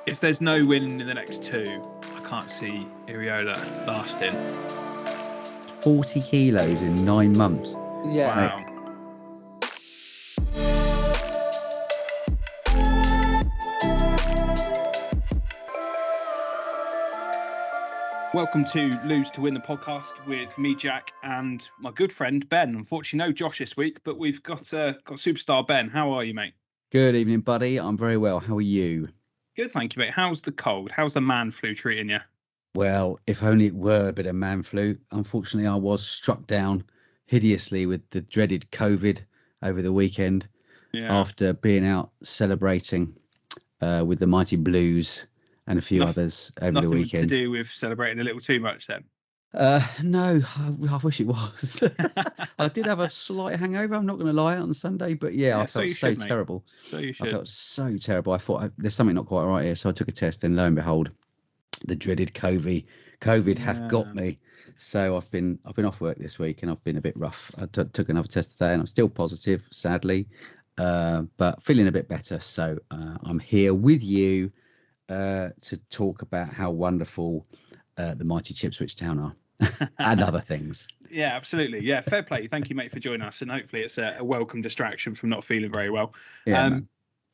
if there's no win in the next two, I can't see Iriola lasting. 40 kilos in 9 months. Yeah. Wow. Welcome to Lose to Win, the podcast with me, Jack, and my good friend Ben. Unfortunately, no Josh this week, but we've got superstar Ben. How are you, mate? Good evening, buddy. I'm very well. How are you? Good, thank you, mate. How's the cold? How's the man flu treating you? Well, if only it were a bit of man flu. Unfortunately, I was struck down hideously with the dreaded COVID over the weekend after being out celebrating with the Mighty Blues and a few others over the weekend. Nothing to do with celebrating a little too much then? No, I wish it was. I did have a slight hangover, I'm not going to lie, on Sunday, but yeah, I felt so terrible. So you should. I felt so terrible. I thought there's something not quite right here, so I took a test, and lo and behold, the dreaded COVID have got me. So I've been off work this week, and I've been a bit rough. I took another test today, and I'm still positive, sadly, but feeling a bit better. So I'm here with you to talk about how wonderful the mighty Ipswich Town are. And other things. Yeah, absolutely. Yeah, fair play. Thank you, mate, for joining us, and hopefully it's a welcome distraction from not feeling very well. Yeah,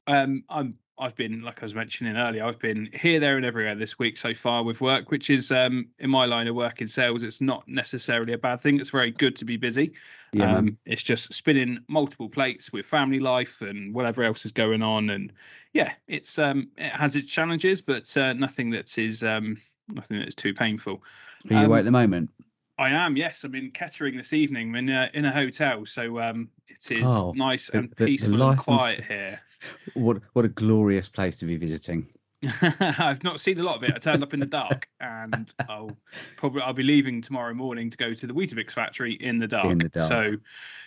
I've been, like I was mentioning earlier, I've been here, there, and everywhere this week so far with work, which is in my line of work in sales. It's not necessarily a bad thing. It's very good to be busy. Yeah, it's just spinning multiple plates with family life and whatever else is going on, and yeah, it has its challenges, but nothing that is too painful. Are you away at the moment? I am, yes. I'm in Kettering this evening. I'm in a hotel, so it is nice and peaceful and quiet here. What a glorious place to be visiting. I've not seen a lot of it. I turned up in the dark, and I'll be leaving tomorrow morning to go to the Weetabix factory in the dark. So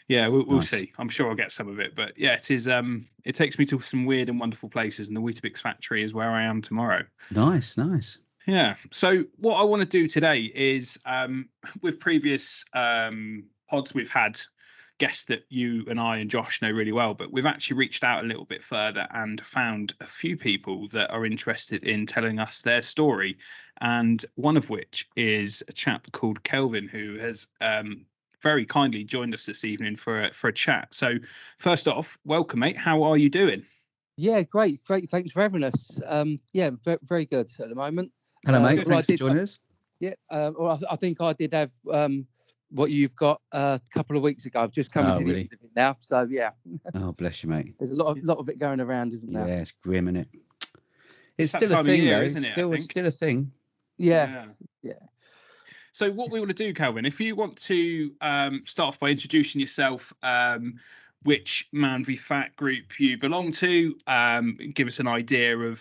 yeah, we'll see. I'm sure I'll get some of it, but yeah, it is. It takes me to some weird and wonderful places, and the Weetabix factory is where I am tomorrow. Nice. Yeah. So what I want to do today is, with previous pods, we've had guests that you and I and Josh know really well, but we've actually reached out a little bit further and found a few people that are interested in telling us their story. And one of which is a chap called Kelvin, who has very kindly joined us this evening for a chat. So first off, welcome, mate. How are you doing? Yeah, great. Thanks for having us. Yeah, very good at the moment. Hello, mate. Thanks for joining us. Yeah, well, I think I did have what you've got a couple of weeks ago. I've just come into the end of it now, so yeah. Oh, bless you, mate. There's a lot of it going around, isn't there? Yeah, it's grim, isn't it? It's still a thing, year, though. Isn't it? Still a thing. Yeah. So what we want to do, Kelvin, if you want to start off by introducing yourself, which Man v Fat group you belong to, give us an idea of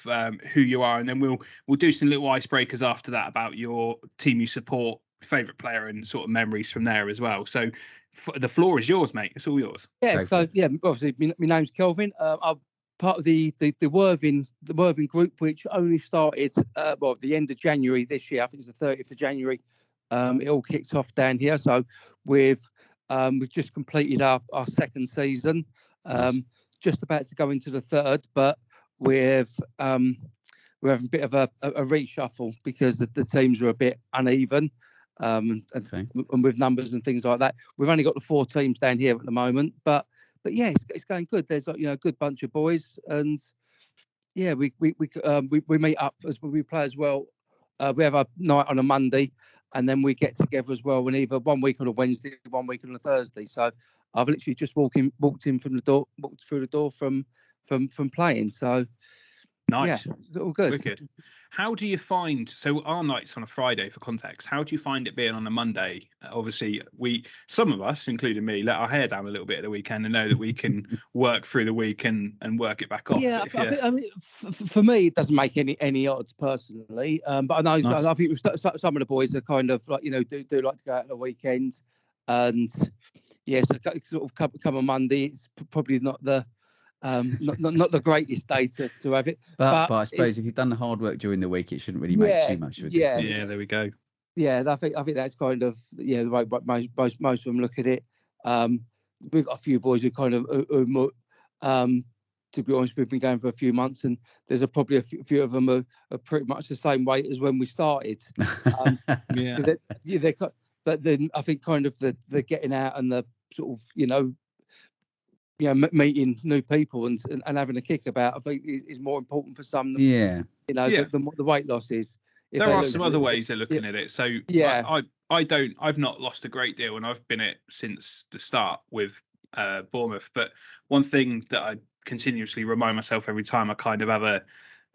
who you are, and then we'll do some little icebreakers after that about your team you support, favourite player, and sort of memories from there as well. So the floor is yours, mate. It's all yours. Yeah. So yeah, obviously my name's Kelvin. I'm part of the Worthing group, which only started at the end of January this year. I think it's the 30th of January. It all kicked off down here. So we've just completed our second season, just about to go into the third, but we're having a bit of a reshuffle because the teams are a bit uneven, and with numbers and things like that. We've only got the 4 teams down here at the moment, but yeah, it's going good. There's a good bunch of boys, and yeah, we meet up as we play as well. We have a night on a Monday, and then we get together as well, and either one week on a Wednesday, 1 week on a Thursday. So I've literally just walked through the door from playing. So nice, yeah, all good. Wicked. How do you find? So our night's on a Friday for context. How do you find it being on a Monday? Obviously, some of us, including me, let our hair down a little bit at the weekend and know that we can work through the week and work it back off. Yeah, I mean, for me, it doesn't make any odds personally. But I know I think some of the boys are kind of like do like to go out on the weekends, and yeah, so sort of come on Monday, it's probably not the not the greatest day to have it. But I suppose if you've done the hard work during the week, it shouldn't really make too much of a difference. Yeah, there we go. Yeah, I think that's kind of the way most of them look at it. We've got a few boys who kind of to be honest, we've been going for a few months, and there's probably a few of them are pretty much the same weight as when we started. Yeah. But then I think kind of the getting out and the sort of meeting new people and having a kick about, I think is more important for some. Yeah. Than what the weight loss is. There are some other ways of looking at it. So yeah, I've not lost a great deal, and I've been it since the start with Bournemouth. But one thing that I continuously remind myself every time I kind of have a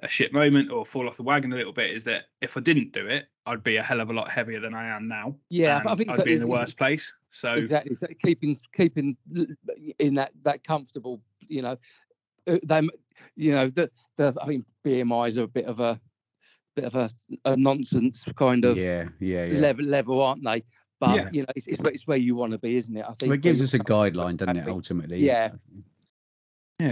shit moment or fall off the wagon a little bit is that if I didn't do it, I'd be a hell of a lot heavier than I am now. Yeah, and I think I'd be in the worst place. So exactly, so keeping in that comfortable, them, the I think BMIs are a bit of a nonsense kind of level, aren't they? But it's where you want to be, isn't it? I think it gives us a guideline, doesn't it? Ultimately, yeah,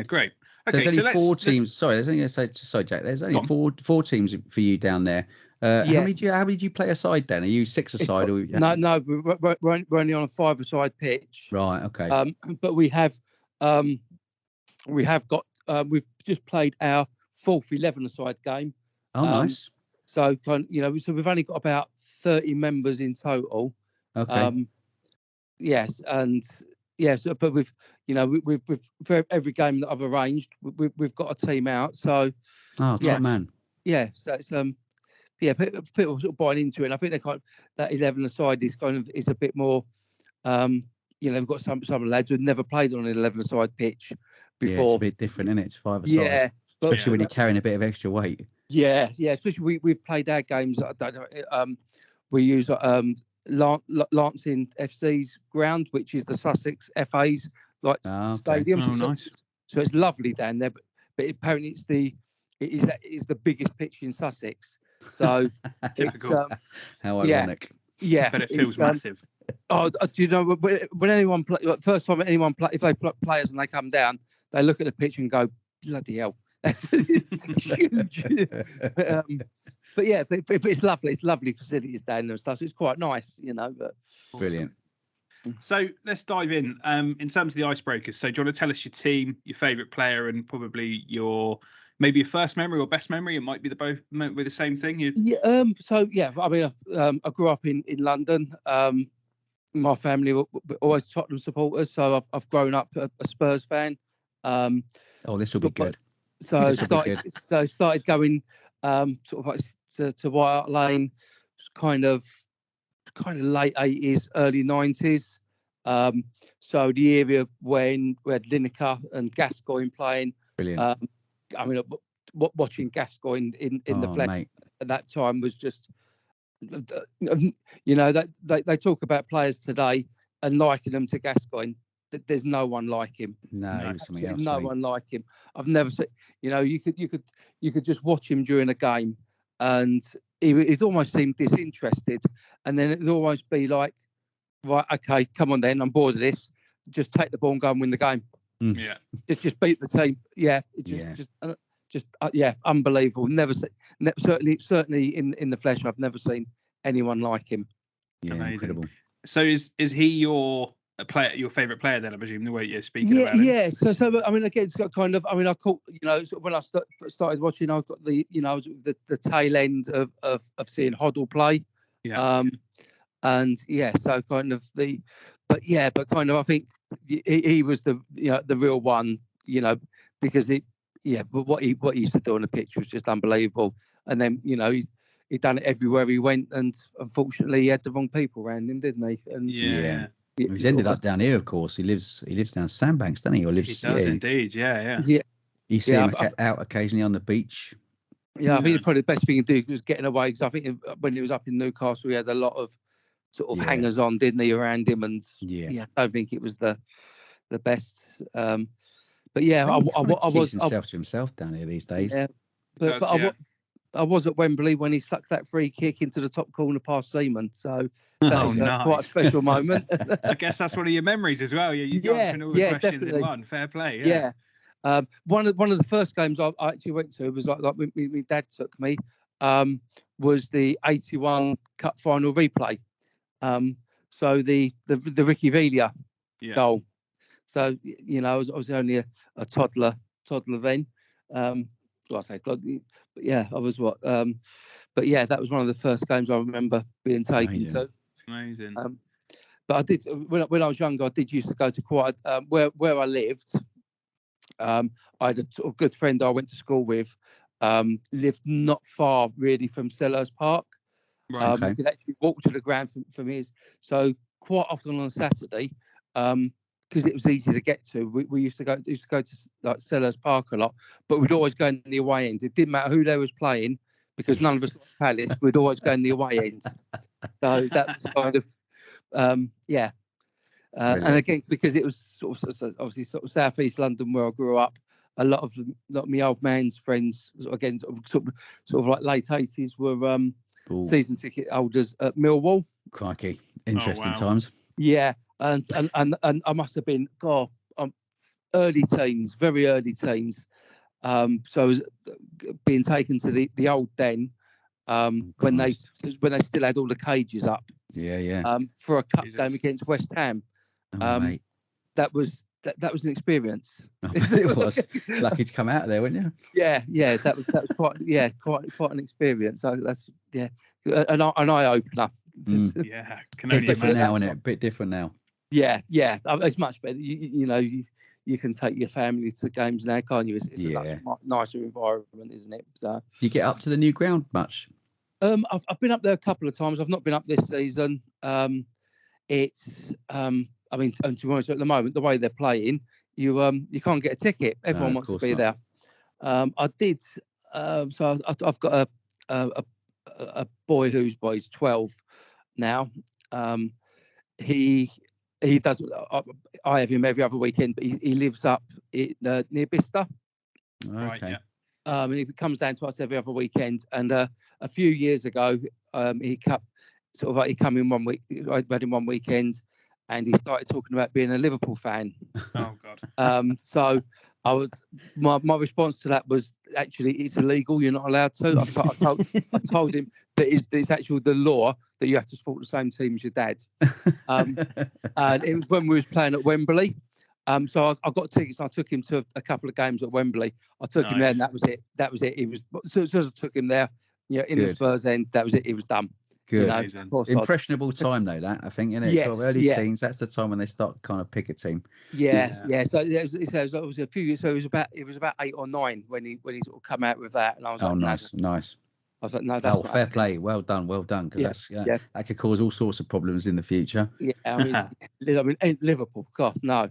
great. Okay, so there's only 4 teams. Sorry, Jack. There's only four teams for you down there. How many did you play aside then? Are you 6 aside? No, we're only on a 5-a-side pitch. Right. Okay. But we have got we've just played our 4th 11-a-side game. Oh, nice. So so we've only got about 30 members in total. Okay. Yes, and yes, but we've for every game that I've arranged, we've got a team out. So top man. Yeah, so it's people sort of buying into it. And I think that 11-a-side is a bit more. We've got some lads who've never played on an 11-a-side pitch before. Yeah, it's a bit different, isn't it? It's 5-a-side. Yeah, especially when you're carrying a bit of extra weight. Yeah. Especially we've played our games. I don't know. We use Lancing FC's ground, which is the Sussex FA's stadium. Nice. So it's lovely down there, but apparently it is the biggest pitch in Sussex. So typical. How ironic. Yeah, but it feels massive. Oh, do you know when anyone play? First time anyone play, if they play players and they come down, they look at the pitch and go, "Bloody hell, that's huge." But it's lovely. It's lovely facilities down there and stuff. So it's quite nice, But brilliant. So let's dive in. In terms of the icebreakers. So do you want to tell us your team, your favourite player, and probably your first memory or best memory? It might be the same thing. I grew up in London. My family were always Tottenham supporters, so I've grown up a Spurs fan. This will be good. So I started going sort of like to White Hart Lane, kind of late 80s, early 90s. So the area when we had Lineker and Gascoigne playing. Brilliant. Watching Gascoigne in the flesh mate. at that time was just, that they talk about players today and liking them to Gascoigne. There's no one like him. No, something else. No one like him. I've never seen. You could just watch him during a game, and it almost seemed disinterested, and then it'd almost be like, right, okay, come on then, I'm bored of this. Just take the ball and go and win the game. Yeah. Just beat the team. Yeah. Unbelievable. Never seen. Certainly in the flesh, I've never seen anyone like him. Yeah, amazing. Incredible. So is he your favourite player then? I presume the way you're speaking about him. Yeah. So again, it's got kind of. I caught. When I started watching, I got the tail end of seeing Hoddle play. Yeah. So kind of but kind of I think he was the real one, because but what he used to do on the pitch was just unbelievable. And then he'd done it everywhere he went, and unfortunately he had the wrong people around him, didn't he? And he's ended up down here, of course. He lives down Sandbanks, doesn't he? Or lives. He does indeed. Yeah. You see him out occasionally on the beach. Yeah, I think probably the best thing to do was getting away, because I think when he was up in Newcastle, he had a lot of sort of hangers on, didn't he, around him? And I don't think it was the best. But I was himself to himself down here these days. Yeah, but I was at Wembley when he stuck that free kick into the top corner past Seaman. So that was quite a special moment. I guess that's one of your memories as well. You're answering all the questions definitely. in one. Fair play. Yeah. One of the first games I actually went to was like when my dad took me. Was the 81 Cup final replay. So the Ricky Villa goal. So I was only a toddler toddler then. Well, I say God, but yeah, I was what. But yeah, that was one of the first games I remember being taken to. Amazing. But I did when I was younger. I did used to go to quite where I lived. I had a sort of good friend I went to school with. Lived not far really from Sellers Park. Right. Okay. You could actually walk to the ground from his. So quite often on a Saturday, because it was easy to get to, we used to go to like Sellers Park a lot, but we'd always go in the away end. It didn't matter who they was playing because none of us liked Palace. We'd always go in the away end. So that was kind of yeah. And again, because it was sort of obviously sort of southeast London where I grew up, a lot of my old man's friends, again, sort of like late 80s, were season ticket holders at Millwall. Crikey, interesting wow. times. Yeah, and I must have been early teens, very early teens. So I was being taken to the old den when they still had all the cages up. Yeah. For a cup game against West Ham. Mate. That was an experience. It was lucky to come out of there, weren't you? Yeah. That was quite an experience. So that's an eye opener. Yeah, can only different imagine. now, isn't it? A bit different now. Yeah. It's much better. You can take your family to games now, can't you? It's a much nicer environment, isn't it? So Do you get up to the new ground much? I've been up there a couple of times. I've not been up this season. It's I mean, and to be honest, at the moment, the way they're playing, you can't get a ticket. Everyone wants to be there. I did. So I've got a boy he's 12 now. He does. I have him every other weekend, but he lives up near Bicester. Right. Yeah. And he comes down to us every other weekend. And a few years ago, he come in 1 week. I had him 1 weekend, and he started talking about being a Liverpool fan. Oh God. So I was my response to that was actually it's illegal. You're not allowed to. I told him that it's actually the law that you have to support the same team as your dad. And it was when we was playing at Wembley. So I got tickets. I took him to a couple of games at Wembley. I took him there, and that was it. He was so as I took him there, in the Spurs end, that was it. He was done. Good. Impressionable time though, that I think, isn't it? Yes, sort of early teens. That's the time when they start kind of pick a team. Yeah. So it was a few years. So it was about 8 or 9 when he sort of come out with that, and I was like, nice. I was like, no, that's not fair play. Well done. Because that could cause all sorts of problems in the future. Yeah, I mean, Liverpool, God, no.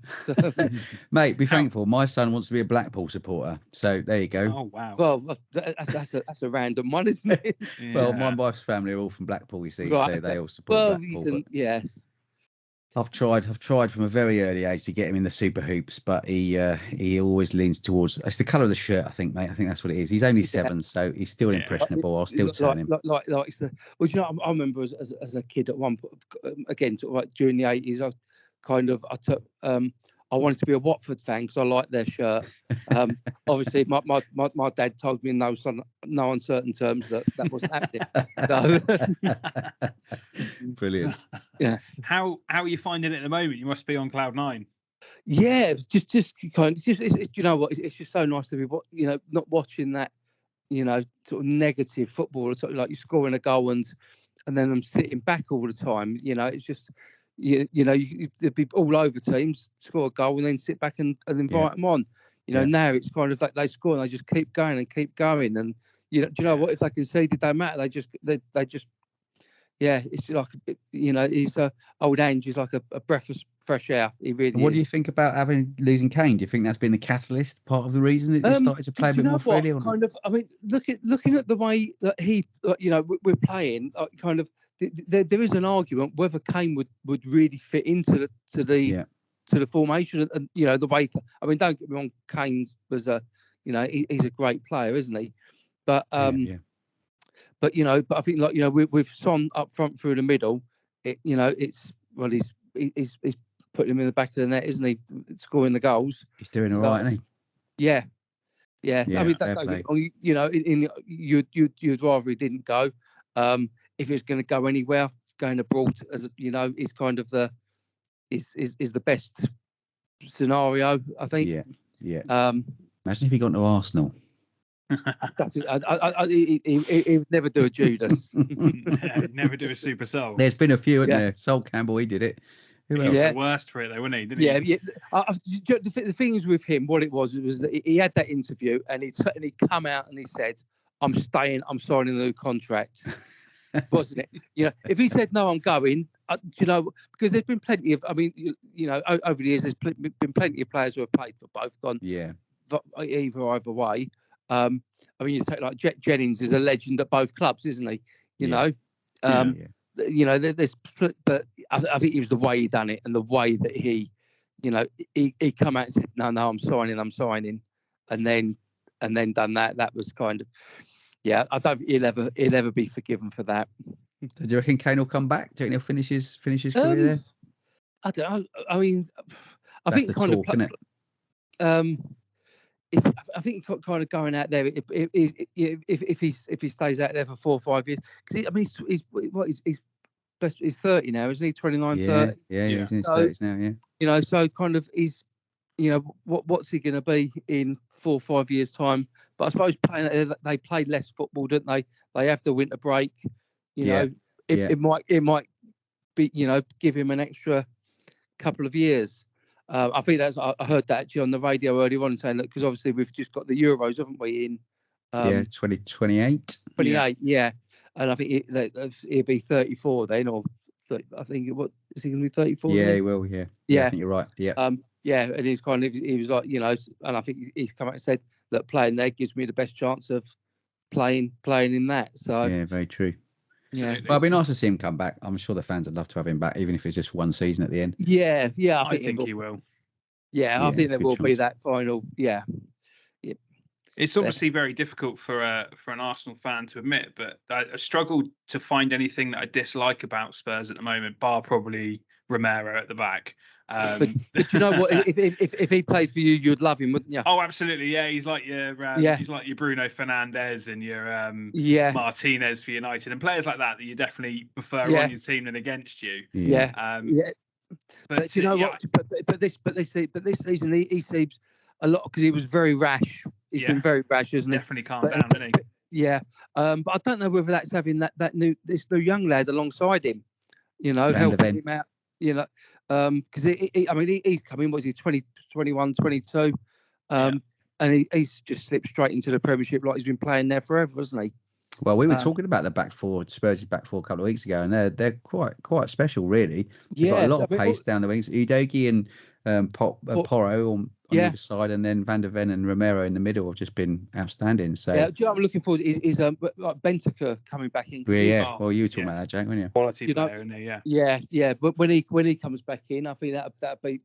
Mate, be thankful. My son wants to be a Blackpool supporter, so there you go. Oh wow. Well, that's a random one, isn't it? Yeah. Well, my wife's family are all from Blackpool, you see, so they all support Blackpool. I've tried from a very early age to get him in the Super Hoops, but he always leans towards. It's the colour of the shirt, I think, mate. I think that's what it is. He's only 7, so he's still impressionable. I'll still turn him. I remember as a kid at one point, again, sort of like during the 80s, I wanted to be a Watford fan because I liked their shirt. Obviously, my dad told me in no uncertain terms that wasn't happening. So. Brilliant. Yeah. How are you finding it at the moment? You must be on cloud 9. Yeah, just kind of. You know what? It's just so nice to be, not watching that, sort of negative football. Like you're scoring a goal and then I'm sitting back all the time. It's just. You'd be all over teams, score a goal and then sit back and invite them on. Now it's kind of like they score and they just keep going and keep going. And do you know what? If they concede, it don't matter. They just it's like he's old Ange is like a breath of fresh air. He really. What do you think about losing Kane? Do you think that's been the catalyst, part of the reason that he started to play a bit more freely? I mean, looking at the way that he, we're playing, kind of. There is an argument whether Kane would really fit into the formation and the way. I mean, don't get me wrong, Kane was he's a great player, isn't he? But but I think with Son up front through the middle, he's putting him in the back of the net, isn't he? Scoring the goals. He's doing all right, isn't he? Yeah. I mean, don't get me wrong, you'd rather he didn't go. If he's going to go anywhere, going abroad, as is kind of is the best scenario, I think. Yeah. Imagine if he got to Arsenal. He would never do a Judas. Never do a super soul. There's been a few, hasn't there? Sol Campbell, he did it. Who He else? was the worst for it, though, wasn't he? Didn't Yeah, he? the thing is with him, what it was that he had that interview and he come out and he said, "I'm staying. I'm signing a new contract." Wasn't it? If he said no, I'm going. Because there's been plenty of. I mean, over the years, there's been plenty of players who have played for both, gone. Yeah. Either way. I mean, you take like Jennings is a legend at both clubs, isn't he? There's, but I think it was the way he done it and the way that he come out and said, no, I'm signing, and then done that. That was kind of, I don't think he'll ever be forgiven for that. So do you reckon Kane will come back? Do you reckon he'll finish his career there? I don't know. I mean, I That's think the kind talk, isn't it? I think kind of going out there if he stays out there for 4 or 5 years, because I mean he's 30 now, isn't he? 29, 30. Yeah, he's in his 30s now. Yeah. So kind of what's he going to be in 4 or 5 years' time? But I suppose they played less football, didn't they? They have the winter break. It might be give him an extra couple of years. I think I heard that actually on the radio earlier on, saying that because obviously we've just got the Euros, haven't we? In 2028. 28, yeah. And I think he'll be 34 then, or 30, I think is he going to be 34? Yeah, then? he will. Yeah. I think you're right. Yeah. And he was like, and I think he's come out and said that playing there gives me the best chance of playing in that. So yeah, very true. Yeah. Well, it'd be nice to see him come back. I'm sure the fans would love to have him back, even if it's just one season at the end. Yeah. I think he will. Yeah, I think there will be that final. Yeah. It's obviously very difficult for an Arsenal fan to admit, but I struggle to find anything that I dislike about Spurs at the moment, bar probably Romero at the back. But you know what? If he played for you, you'd love him, wouldn't you? Oh, absolutely. Yeah, he's like your he's like your Bruno Fernandes and your Martinez for United, and players like that you definitely prefer on your team than against you. Yeah. But you know what? But this season he seems a lot, because he was very rash. He's been very rash, hasn't he? Definitely calmed down, hasn't he? Yeah. But I don't know whether that's having this new young lad alongside him. Helping him out. Because he's coming. What is he? 20, 21, 22. And he's just slipped straight into the Premiership like he's been playing there forever, hasn't he? Well, we were talking about the back four, Spurs' back four a couple of weeks ago, and they're quite special, really. They've got a lot of pace down the wings. Udogie and Porro on either side, and then Van der Ven and Romero in the middle have just been outstanding. So, do you know what I'm looking forward to is like Bentancur coming back in. Yeah. Well, you were talking about that, Jack, weren't you? Quality player, isn't he? Yeah. Yeah. But when he comes back in, I think that'd be.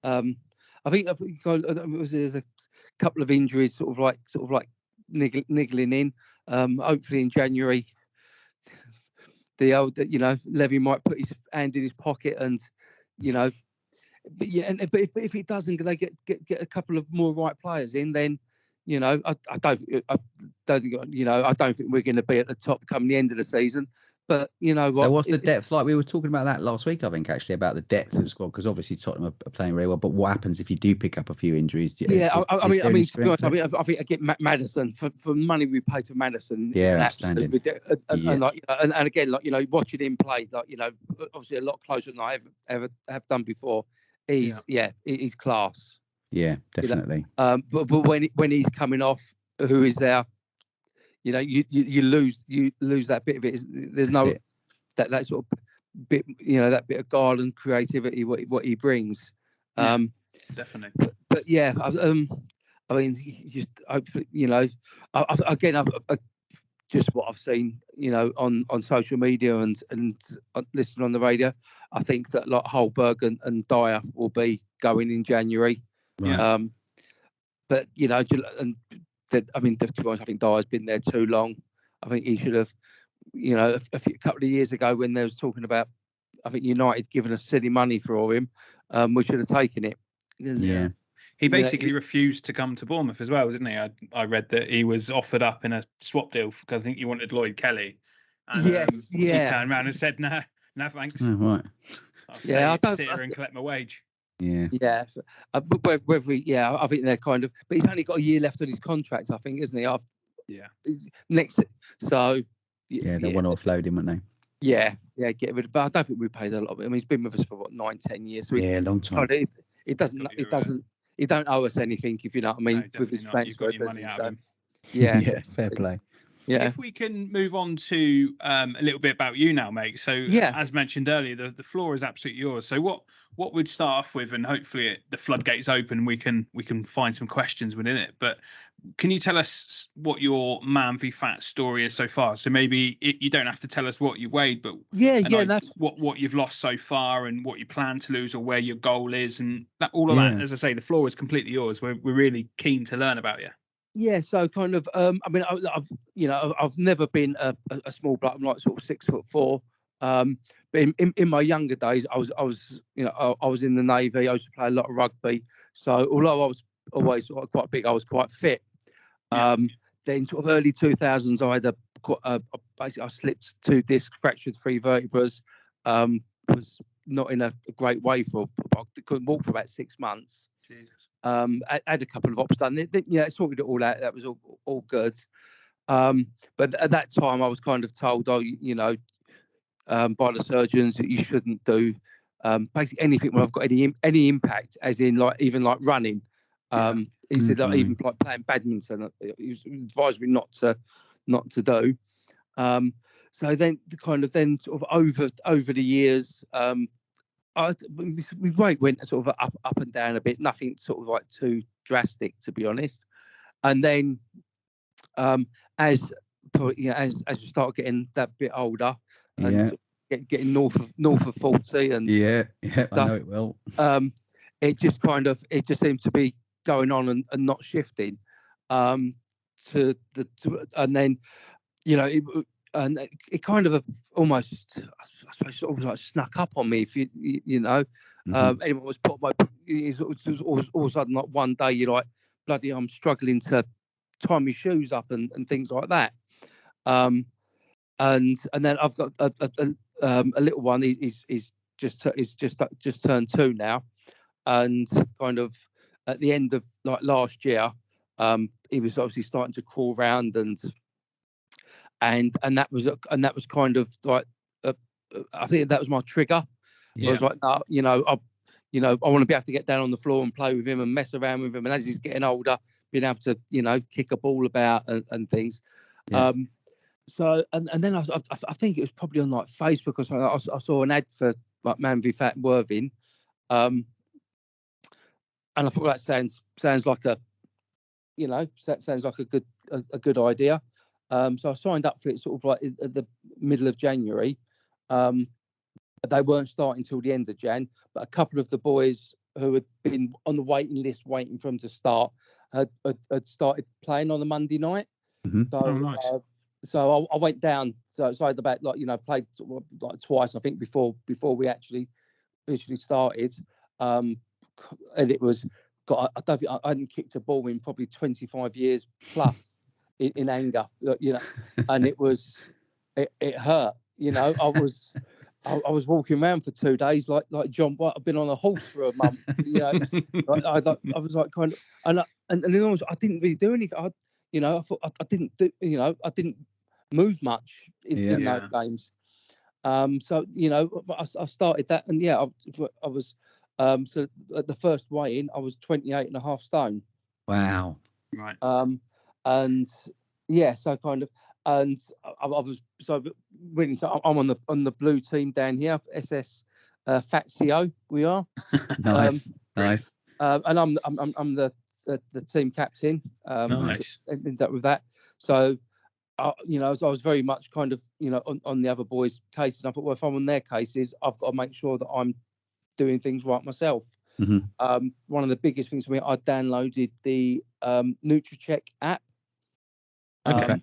I think there's a couple of injuries, sort of like niggling in. Hopefully in January, the old Levy might put his hand in his pocket and but if it doesn't, they get a couple of more right players in, then I don't think we're going to be at the top come the end of the season. But you know what? So what's the depth like? We were talking about that last week, I think, actually, about the depth of the squad, because obviously Tottenham are playing very well. But what happens if you do pick up a few injuries? I mean, to be honest, I think again, Maddison, for money we pay to Maddison, outstanding. And again, watching him play, obviously a lot closer than I ever have done before. He's class. Yeah, definitely. But when he's coming off, who is there? You lose that bit of it. There's that sort of bit, that bit of guard and creativity what he brings. Definitely. But yeah, I mean, just hopefully, I've just what I've seen, on social media and listening on the radio. I think that like Holberg and Dyer will be going in January. Right. But to be honest, I think Dyer's been there too long. I think he should have, a couple of years ago when they was talking about, I think United giving us silly money for him, we should have taken it. Yeah. He basically refused to come to Bournemouth as well, didn't he? I read that he was offered up in a swap deal because I think you wanted Lloyd Kelly. And, he turned around and said, no thanks. Oh, right. I'll sit here and collect my wage. Yeah. But whether I think they're kind of, but he's only got a year left on his contract, I think, isn't he? Next, so they want to offload him, wouldn't they? Yeah, get rid of. But I don't think we paid a lot of it. I mean, he's been with us for what 9-10 years. So a long time. He don't owe us anything, if you know what I mean, No, with his transfer. Yeah, fair play. Yeah. If we can move on to a little bit about you now, mate. So as mentioned earlier, the floor is absolutely yours. So what we'd start off with, and hopefully the floodgates open, we can find some questions within it. But can you tell us what your Man v Fat story is so far? So maybe you don't have to tell us what you weighed, but that's what you've lost so far and what you plan to lose or where your goal is, and all of that. As I say, the floor is completely yours. We're really keen to learn about you. Yeah, so kind of, I mean, I've never been a small bloke. I'm like sort of 6'4". But in my younger days, I was in the Navy. I used to play a lot of rugby. So although I was always sort of quite big, I was quite fit. Then sort of early 2000s, I had basically I slipped 2 discs, fractured 3 vertebrae. Was not in a great way I couldn't walk for about 6 months. Jesus. I had a couple of ops done. Sorted it all out. That was all good. But at that time, I was kind of told, by the surgeons that you shouldn't do basically anything when I've got any impact, as in like even like running. He said like, even like playing badminton. He advised me not to do. So then sort of over the years, my weight went sort of up and down a bit, nothing sort of like too drastic, to be honest. And then as you start getting that bit older and sort of getting north of 40 and stuff, I know it well. It just seemed to be going on and not shifting. And then and it kind of almost, I suppose, sort of like snuck up on me. If anyone was put by, it was all of a sudden, like one day, you're like, bloody, I'm struggling to tie my shoes up and things like that. And then I've got a little one. He's just turned 2 now, and kind of at the end of like last year, he was obviously starting to crawl around and that was kind of like I think that was my trigger. I was like, no, I want to be able to get down on the floor and play with him and mess around with him, and as he's getting older, being able to kick a ball about and things. So and then I think it was probably on like Facebook or something. I saw an ad for like Man v Fat Worthing, and I thought that sounds like sounds like a good idea. So I signed up for it sort of like at the middle of January. They weren't starting till the end of Jan, but a couple of the boys who had been on the waiting list waiting for them to start had started playing on a Monday night. So, nice. So I went down. So I had about played like twice, I think, before we actually started. And it was I don't think I hadn't kicked a ball in probably 25 years plus. In anger, and it hurt. I was walking around for 2 days like John White. I've been on a horse for a month. I was like kind of, and then I didn't really do anything. I thought I didn't do. I didn't move much in those games. So I started that, and I was so at the first weigh-in, I was 28.5 stone. Wow. Right. And so kind of, and I was so winning. So I'm on the blue team down here, SS Fat CO. We are nice. And I'm the team captain. Nice. Ended up with that. So I was very much kind of on the other boys' cases. And I thought, well, if I'm on their cases, I've got to make sure that I'm doing things right myself. One of the biggest things for me, I downloaded the NutriCheck app. Okay.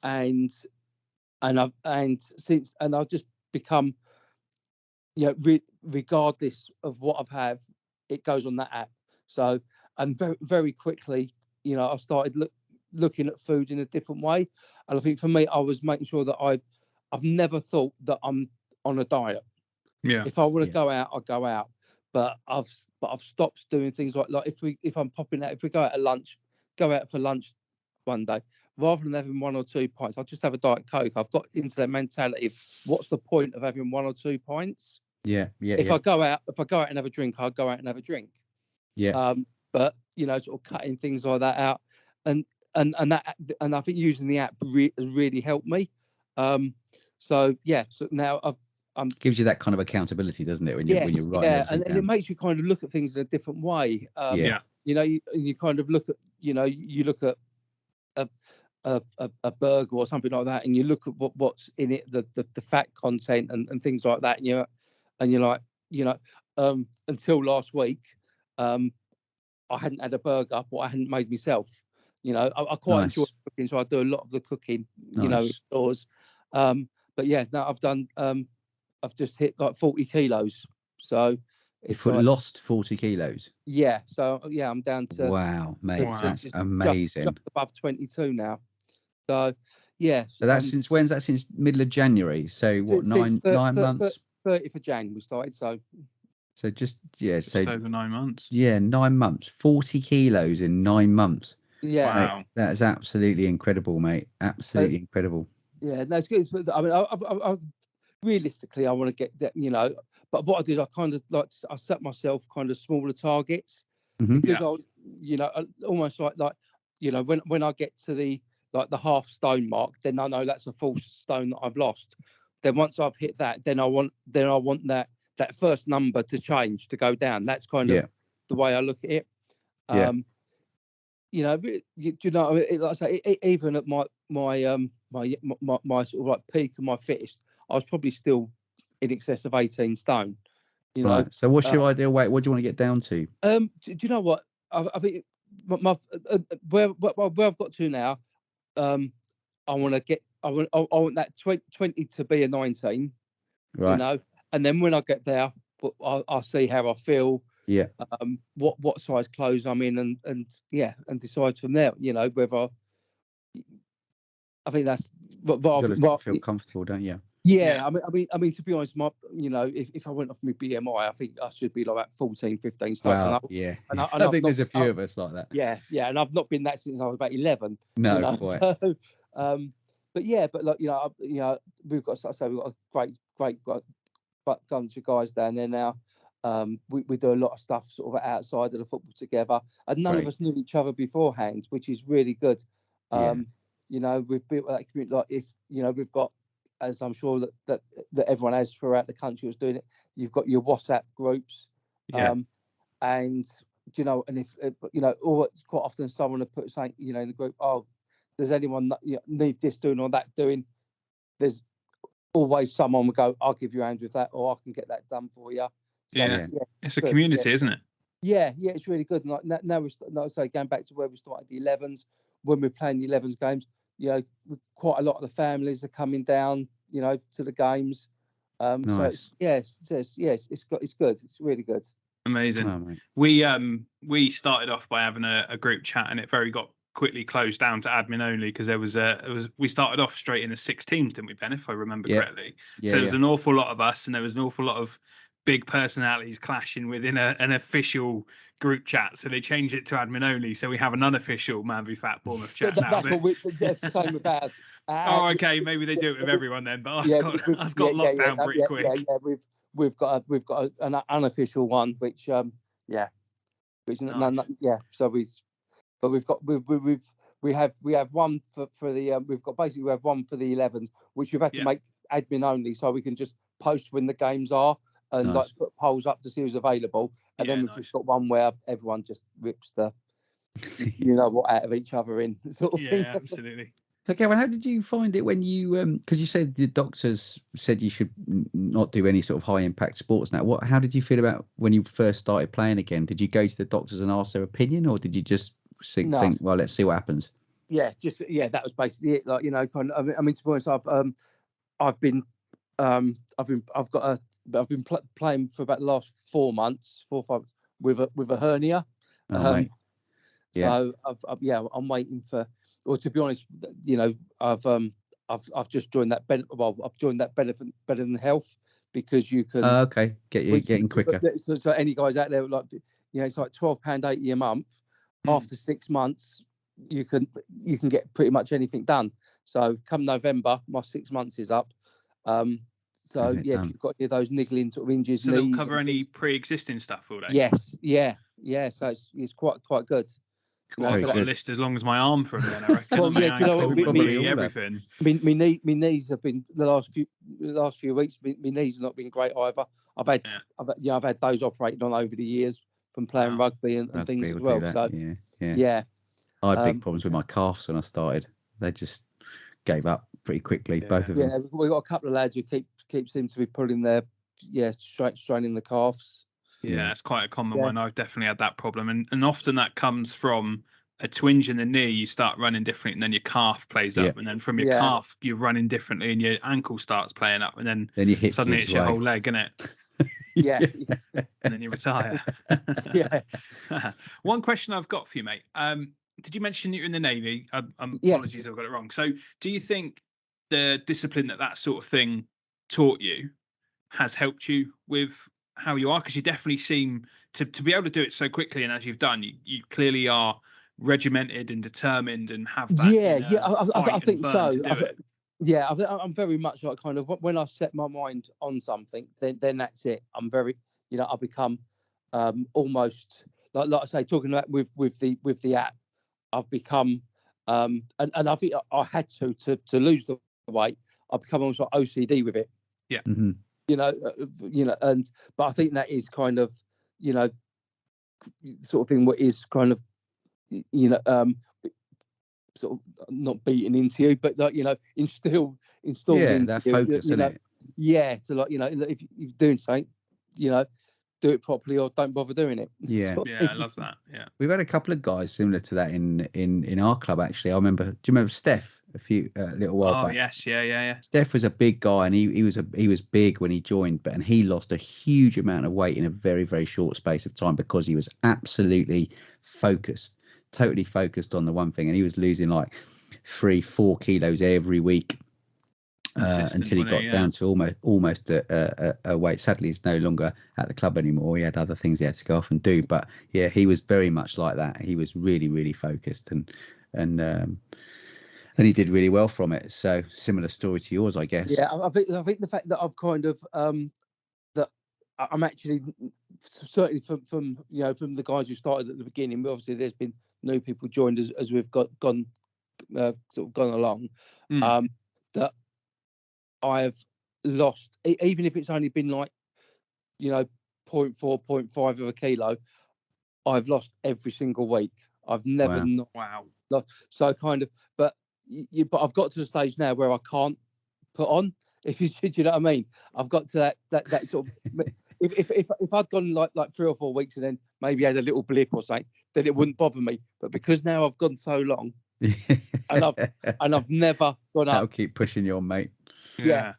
And I've just become, regardless of what I've had, it goes on that app. So, and very, very quickly, I started looking at food in a different way. And I think for me, I was making sure that I've never thought that I'm on a diet. Yeah. If I want to go out, I'll go out. but I've stopped doing things like if I'm popping out, if we go out at lunch, go out for lunch one day, rather than having 1 or 2 pints, I'll just have a Diet Coke. I've got into that mentality of what's the point of having 1 or 2 pints? Yeah. If I go out and have a drink, I'll go out and have a drink. Yeah. But sort of cutting things like that out, and I think using the app has really helped me. So now gives you that kind of accountability, doesn't it? When you're writing everything down. And it makes you kind of look at things in a different way. You kind of look at you look at a burger or something like that, and you look at what's in it, the fat content and things like that, and you're like, until last week, I hadn't had a burger, but I hadn't made myself. I quite enjoy cooking, so I do a lot of the cooking, indoors. But yeah, no, I've done. I've just hit like 40 kilos, so you've lost 40 kilos. Yeah, so yeah, I'm down to. Wow, mate, that's amazing. Just above 22 now. So yeah. So that's when's that? Since middle of January. So what? Nine months. 30th of January we started. So just over 9 months. Yeah, 9 months. 40 kilos in 9 months. Yeah. Wow. Mate, that is absolutely incredible, mate. Absolutely incredible. Yeah, no, it's good. I mean, I realistically, I want to get that, But what I did, I set myself kind of smaller targets, because I was, almost like when I get to the half stone mark, then I know that's a full stone that I've lost. Then once I've hit that, then I want that first number to change, to go down. That's kind of the way I look at it. Like I say, even at my sort of like peak of my fittest, I was probably still in excess of 18 stone. Right. So what's your ideal weight? What do you want to get down to? Do you know what? I think where I've got to now, I want that 20 to be a 19. Right. And then when I get there, I'll see how I feel. Yeah. What size clothes I'm in, and decide from there. Whether I think that's. You've got to feel comfortable, don't you? Yeah. I mean, to be honest, if I went off my BMI, I think I should be like about 14, 15 stone. Wow. I think there's a few of us like that. Yeah, and I've not been that since I was about 11. No, quite. So, we've got a great bunch of guys down there now. We do a lot of stuff sort of outside of the football together, and none of us knew each other beforehand, which is really good. We've built that community. Like, if we've got, as I'm sure that everyone has throughout the country was doing it, you've got your WhatsApp groups, and and if or quite often someone will put something in the group, does anyone need this doing or that doing? There's always someone will go, I'll give you a hand with that, or I can get that done for you. So, it's a community, isn't it? Yeah, it's really good. And like now we're going back to where we started the 11s, when we're playing the 11s games. Quite a lot of the families are coming down, to the games. Nice. So it's good. It's really good. Amazing. We started off by having a group chat, and it got quickly closed down to admin only, because we started off straight in the 16s, didn't we, Ben, if I remember correctly? So there was an awful lot of us, and there was an awful lot of big personalities clashing within an official group chat, so they changed it to admin only, so we have an unofficial Man v Fat Bournemouth chat now. That's the same with ours. Okay, maybe they do it with everyone then, but us got locked down pretty quick. We've got an unofficial one, which So we have one for the we have one for the 11s, which we've had to make admin only, so we can just post when the games are, and put polls up to see who's available, and then we've just got one where everyone just rips the out of each other in sort of thing. Yeah, absolutely. So Kelvin, how did you find it when you because you said the doctors said you should not do any sort of high impact sports now? How did you feel about when you first started playing again? Did you go to the doctors and ask their opinion, or did you just think, well, let's see what happens? That was basically it. Like, kind of, I mean, to be honest, I've been playing for about the last 4 months, 4 or 5, with a hernia. So I'm waiting for. Well, to be honest, I've just joined that benefit. Well, I've joined that Better Than Health, because you can. Okay, getting quicker. So any guys out there, like, it's like £12.80 a month. After 6 months, you can get pretty much anything done. So come November, my 6 months is up. So if you've got any of those niggling sort of injuries, so they'll cover any pre-existing stuff, will they? Yes, yeah. So it's quite good. I've got a list as long as my arm from then, I reckon. Well, yeah, do you know what? Everything. My knees have been the last few weeks. My knees have not been great either. I've had those operated on over the years from playing rugby and things as well. So yeah. I had big problems with my calves when I started. They just gave up pretty quickly, both of them. Yeah, we've got a couple of lads who keep seem to be pulling their straining the calves. Yeah, it's quite a common one. I've definitely had that problem, and often that comes from a twinge in the knee. You start running different, and then your calf plays up, and then from your calf you're running differently, and your ankle starts playing up, and then your hip suddenly it's your whole leg, isn't it? Yeah. And then you retire. Yeah. One question I've got for you, mate. Did you mention that you're in the Navy? Apologies, I've got it wrong. So do you think the discipline that sort of thing taught you has helped you with how you are? Because you definitely seem to be able to do it so quickly, and as you've done, you clearly are regimented and determined and have that I think so. Yeah, I'm very much like kind of when I set my mind on something, then that's it. I'm very, I become almost like I say, talking about with the app, I've become and I think I had to lose the weight. I've become almost like OCD with it. Yeah. Mm-hmm. But I think that is kind of, sort of thing what is kind of, sort of not beaten into you, but like, installed into that you, focus, isn't it? Yeah, to like, if you're doing something, do it properly or don't bother doing it. Yeah. I love that. Yeah, we've had a couple of guys similar to that in our club actually. I remember. Do you remember Steph? A little while back. Oh yes, yeah. Steph was a big guy, and he was big when he joined, and he lost a huge amount of weight in a very, very short space of time because he was absolutely focused, totally focused on the one thing, and he was losing like 3-4 kilos every week. Until he got down to almost a weight. Sadly, he's no longer at the club anymore. He had other things he had to go off and do. But yeah, he was very much like that. He was really, really focused, and he did really well from it. So similar story to yours, I guess. Yeah, I think the fact that I've kind of that I'm actually certainly from the guys who started at the beginning. But obviously, there's been new people joined as we've gone along. That I've lost, even if it's only been like 0.4, 0.5 of a kilo, I've lost every single week. I've never lost. So kind of, but I've got to the stage now where I can't put on. If you know what I mean, I've got to that sort of. If I'd gone like 3 or 4 weeks and then maybe had a little blip or something, then it wouldn't bother me. But because now I've gone so long, and I've never gone up. That'll keep pushing you on, mate. Yeah.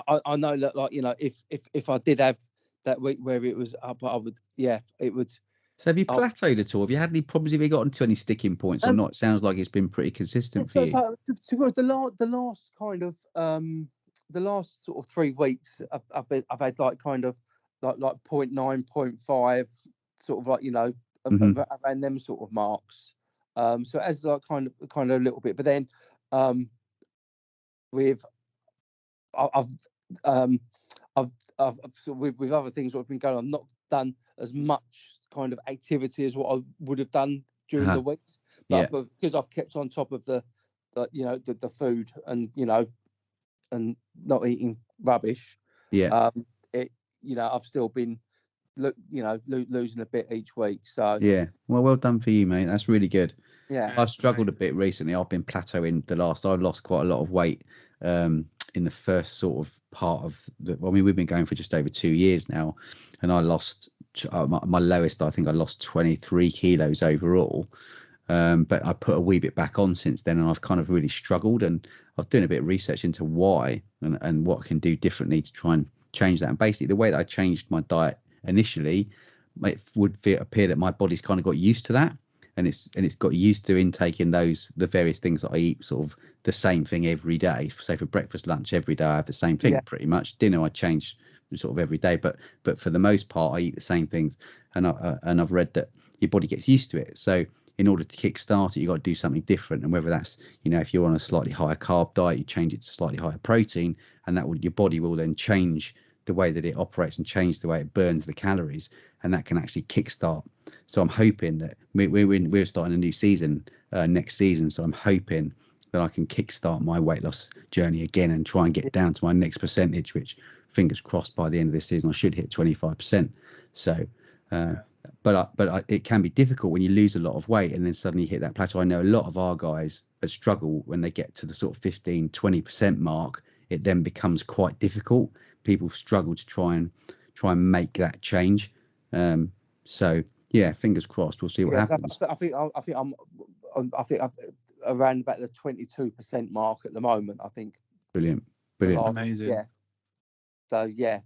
I know that, like, if I did have that week where it was up, I would. Yeah, it would. So have you plateaued at all? Have you had any problems? Have you gotten to any sticking points or not? It sounds like it's been pretty consistent for you. So, to be honest, the last kind of the last sort of 3 weeks, I've had like kind of like 0.9, 0.5, sort of like around them sort of marks. So as like kind of a little bit, but then with other things that have been going on, not done as much kind of activity as what I would have done during the weeks, but because I've kept on top of the food and and not eating rubbish, I've still been losing a bit each week. So well done for you, mate. That's really good. I've struggled a bit recently. I've been plateauing I've lost quite a lot of weight in the first sort of part of we've been going for just over 2 years now, and I lost my lowest. I think I lost 23 kilos overall, but I put a wee bit back on since then, and I've kind of really struggled, and I've done a bit of research into why and what I can do differently to try and change that. And basically the way that I changed my diet initially, it would appear that my body's kind of got used to that, and it's got used to intaking the various things that I eat, sort of the same thing every day. Say for breakfast, lunch, every day I have the same thing pretty much. Dinner I change sort of every day, but for the most part I eat the same things, and I've read that your body gets used to it. So in order to kickstart it, you got to do something different, and whether that's, if you're on a slightly higher carb diet, you change it to slightly higher protein, and your body will then change the way that it operates and change the way it burns the calories, and that can actually kickstart. So I'm hoping that we're starting a new season next season, so I'm hoping that I can kickstart my weight loss journey again and try and get down to my next percentage, which, fingers crossed, by the end of this season I should hit 25%. So but it can be difficult when you lose a lot of weight and then suddenly hit that plateau. I know a lot of our guys that struggle when they get to the sort of 15-20% mark. It then becomes quite difficult. People struggle to try and make that change. So yeah, fingers crossed. We'll see what happens. I think I'm around about the 22% mark at the moment. I think. Brilliant. Amazing. Yeah. So yeah,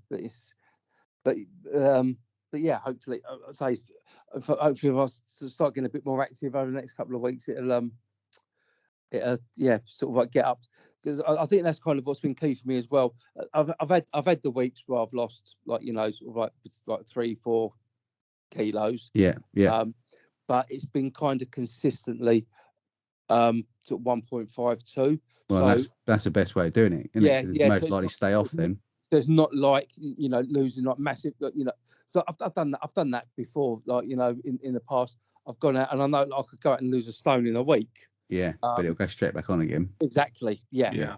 but yeah, hopefully, hopefully, if I start getting a bit more active over the next couple of weeks, it'll sort of like get up, because I think that's kind of what's been key for me as well. I've had the weeks where I've lost, like, sort of like 3-4 kilos. Yeah. But it's been kind of consistently sort of 1.52. Well, so that's the best way of doing it, isn't it? 'Cause it's most likely stay off then. There's not like losing like massive, So I've done that. I've done that before, like in the past. I've gone out and I know I could go out and lose a stone in a week. Yeah, but it'll go straight back on again. Exactly. Yeah.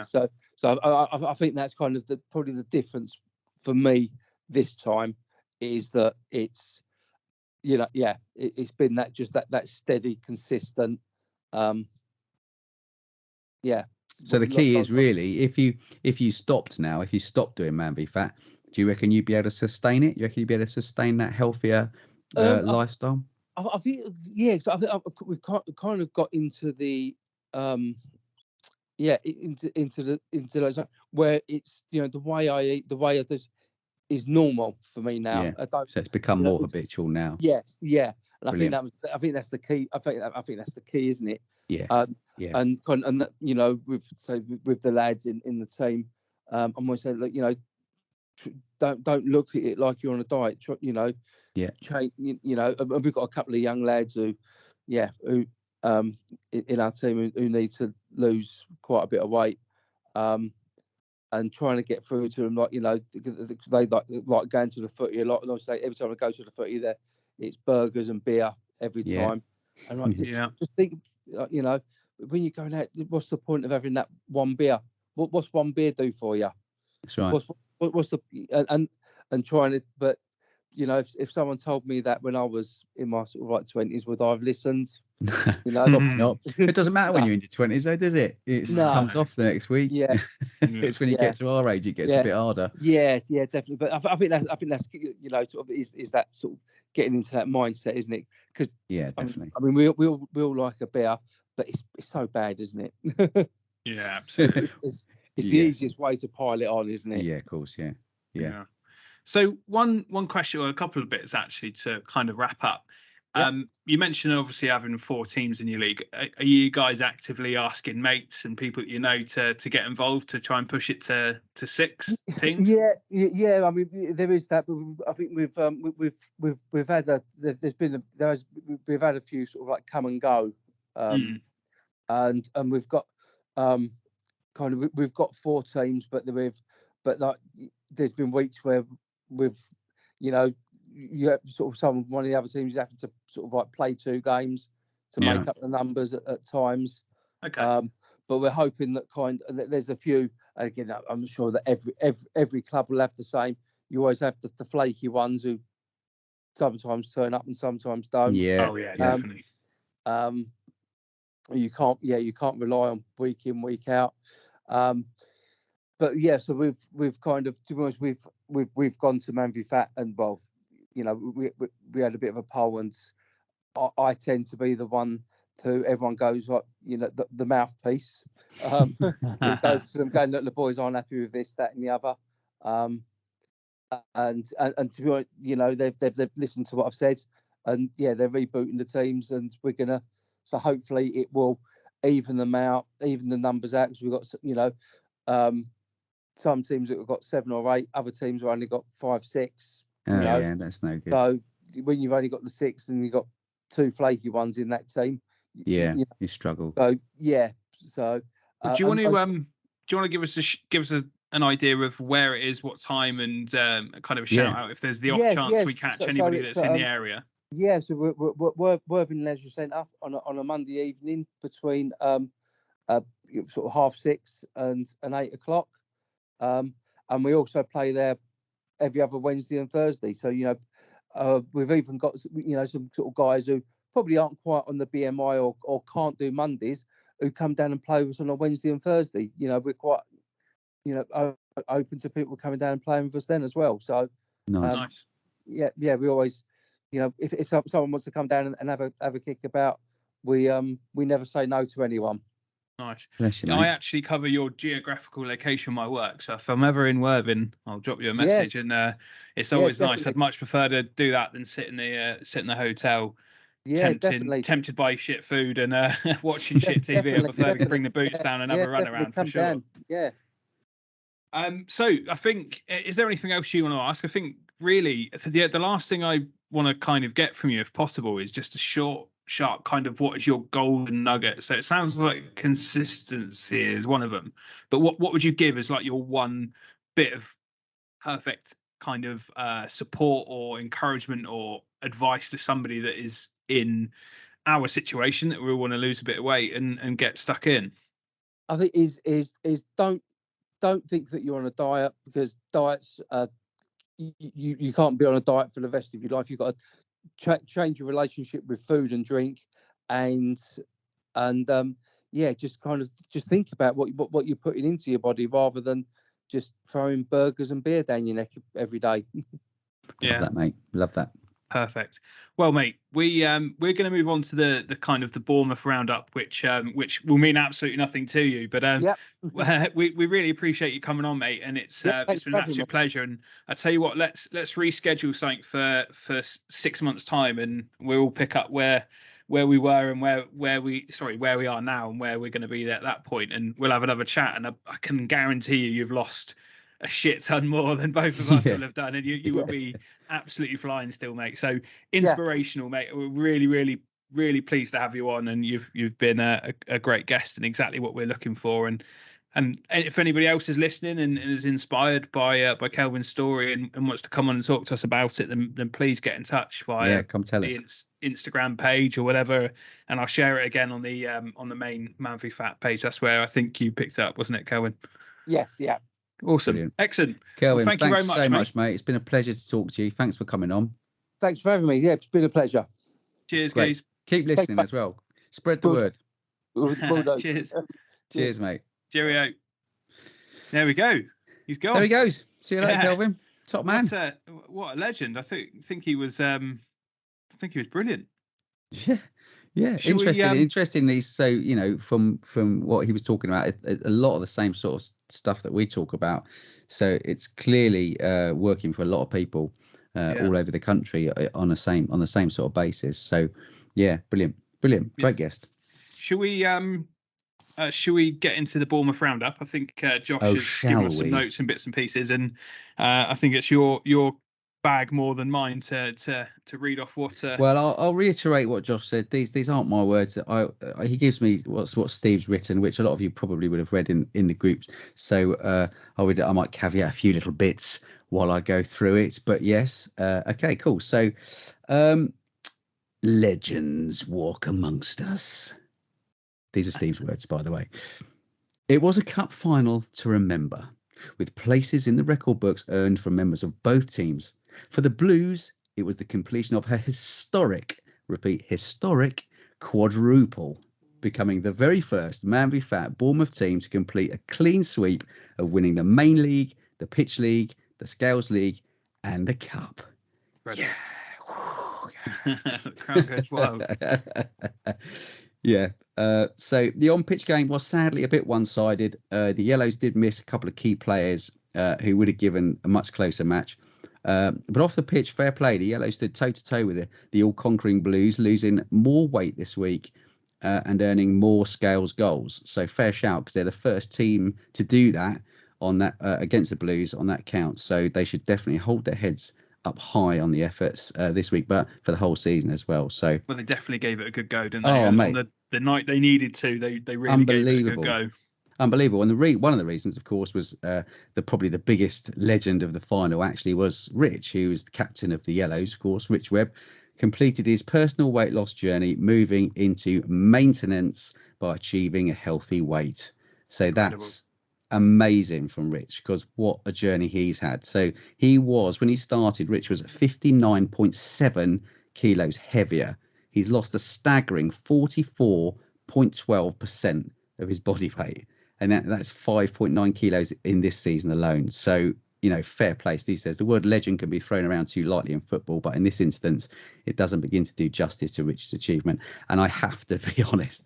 So I think that's kind of probably the difference for me this time, is that it's it's been that steady, consistent. So the key is really, if you stopped doing Man v Fat, do you reckon you'd be able to sustain it? Do you reckon you'd be able to sustain that healthier lifestyle? I think, yeah. So I think we've kind of got into the into those where it's the way I eat, the way I do is normal for me now. Yeah. So it's become more habitual now. Yes, yeah. And Brilliant. I think that's the key. I think that's the key, isn't it? Yeah. And with the lads in the team, I'm always saying, look, don't look at it like you're on a diet. Change. And we've got a couple of young lads who in our team who need to lose quite a bit of weight. And trying to get through to them, they like going to the footy a lot. And obviously, every time I go to the footy, there it's burgers and beer every time. And just think, when you're going out, what's the point of having that one beer? What's one beer do for you? That's right. What's the and trying to, but if someone told me that when I was in my sort of like 20s, would I have listened? No. It doesn't matter when you're in your 20s, though, does it? It comes off the next week. Yeah. It's when you get to our age, it gets a bit harder. Yeah, definitely. But I think that's sort of is that sort of getting into that mindset, isn't it? Because definitely. I mean, we all like a beer, but it's so bad, isn't it? Yeah, absolutely. It's the easiest way to pile it on, isn't it? Yeah, of course. Yeah. So one question, or a couple of bits actually, to kind of wrap up. You mentioned obviously having 4 teams in your league. Are you guys actively asking mates and people that to get involved, to try and push it to 6 teams? Yeah. I mean, there is that, but I think we've had we've had a few sort of like come and go, and we've got we've got 4 teams, but like there's been weeks where we've you have sort of one of the other teams is having to sort of like play 2 games to make up the numbers at times. Okay. But we're hoping that there's a few. Again, I'm sure that every club will have the same. You always have the flaky ones who sometimes turn up and sometimes don't. Yeah. Oh yeah, definitely. You can't rely on week in, week out. But yeah, so we've kind of, to be honest, we've gone to Man v Fat, and well, we had a bit of a poll, and I tend to be the one who everyone goes like, the mouthpiece. It goes to them going, look, the boys aren't happy with this, that, and the other. And to be honest, they've listened to what I've said, and they're rebooting the teams, and we're gonna. So hopefully it will even them out, even the numbers out, because we've got some teams that have got 7 or 8, other teams have only got 5, 6. Oh, You know? yeah, that's no good. So when you've only got the 6 and you've got 2 flaky ones in that team, Yeah, you you struggle. So yeah, so. Do you want to give us an idea of where it is, what time, and kind of a shout out if there's the off chance we catch anybody that's in the area? Yeah, so we're Worthing Leisure Centre on a Monday evening between sort of 6:30 and 8 o'clock, and we also play there every other Wednesday and Thursday. So we've even got some sort of guys who probably aren't quite on the BMI or can't do Mondays, who come down and play with us on a Wednesday and Thursday. We're quite open to people coming down and playing with us then as well. So nice. Yeah, we always, if someone wants to come down and have a kick about, we never say no to anyone. Nice. Bless you, I actually cover your geographical location in my work, so if I'm ever in Worthing, I'll drop you a message. And it's always nice. I'd much prefer to do that than sit in the hotel, tempted by shit food and watching shit TV. I prefer to bring the boots down and have a run around for sure. Down. Yeah. So I think, is there anything else you want to ask? I think really the last thing I want to kind of get from you, if possible, is just a short, sharp kind of what is your golden nugget. So it sounds like consistency is one of them, but what would you give as like your one bit of perfect kind of support or encouragement or advice to somebody that is in our situation, that we want to lose a bit of weight and get stuck in? I think is don't think that you're on a diet, because diets you can't be on a diet for the rest of your life. You've got to change your relationship with food and drink, and just think about what you're putting into your body, rather than just throwing burgers and beer down your neck every day. Love that, mate. Love that. Perfect. Well, mate, we're going to move on to the kind of the Bournemouth roundup, which will mean absolutely nothing to you, but we really appreciate you coming on, mate, and it's been an absolute pleasure. And I tell you what, let's reschedule something for 6 months' time, and we'll pick up where we were and where we are now and where we're going to be at that point, and we'll have another chat. And I can guarantee you've lost a shit ton more than both of us will have done, and you will be absolutely flying still, mate. So inspirational, mate. We're really, really, really pleased to have you on, and you've been a great guest and exactly what we're looking for. And if anybody else is listening and is inspired by Kelvin's story and wants to come on and talk to us about it, then please get in touch via come tell us. Instagram page or whatever, and I'll share it again on the main Man v Fat page. That's where I think you picked it up, wasn't it, Kelvin? Yes, yeah. Awesome. Brilliant. Excellent. Kelvin, well, thank you very much, mate. It's been a pleasure to talk to you. Thanks for coming on. Thanks for having me. Yeah, it's been a pleasure. Cheers, guys. Keep listening as well. Spread the word. Cheers. Cheers, mate. Cheerio. There we go. He's gone. There he goes. See you later, Kelvin. Top man. What a legend. I think he was brilliant. Yeah, interestingly, so from what he was talking about, a lot of the same sort of stuff that we talk about. So it's clearly working for a lot of people all over the country on the same sort of basis. So yeah, brilliant, great guest. Should we get into the Bournemouth roundup? I think Josh has given us some notes and bits and pieces, and I think it's your bag more than mine to read off what. Well, I'll reiterate what Josh said. These aren't my words. He gives me what Steve's written, which a lot of you probably would have read in the groups. So I might caveat a few little bits while I go through it. But yes, okay, cool. So legends walk amongst us. These are Steve's words, by the way. It was a cup final to remember, with places in the record books earned from members of both teams. For the Blues, it was the completion of her historic quadruple, becoming the very first Man v Fat Bournemouth team to complete a clean sweep of winning the main league, the pitch league, the scales league, and the cup. Yeah. The crowd goes wild. Yeah. So the on-pitch game was sadly a bit one-sided. The Yellows did miss a couple of key players who would have given a much closer match. But off the pitch, fair play. The Yellows stood toe-to-toe with the all-conquering Blues, losing more weight this week and earning more scales goals. So fair shout, because they're the first team to do that on that against the Blues on that count. So they should definitely hold their heads up high on the efforts this week, but for the whole season as well. So they definitely gave it a good go, didn't they? Oh, And mate. on the night they needed to, they really gave it a good go. Unbelievable. And one of the reasons, of course, was probably the biggest legend of the final actually was Rich, who was the captain of the Yellows, of course. Rich Webb completed his personal weight loss journey, moving into maintenance by achieving a healthy weight. So Incredible. That's amazing from Rich, because what a journey he's had. So when he started, Rich was 59.7 kilos heavier. He's lost a staggering 44.12% of his body weight, and that's 5.9 kilos in this season alone. So, fair play. Steve says the word legend can be thrown around too lightly in football, but in this instance, it doesn't begin to do justice to Rich's achievement. And I have to be honest,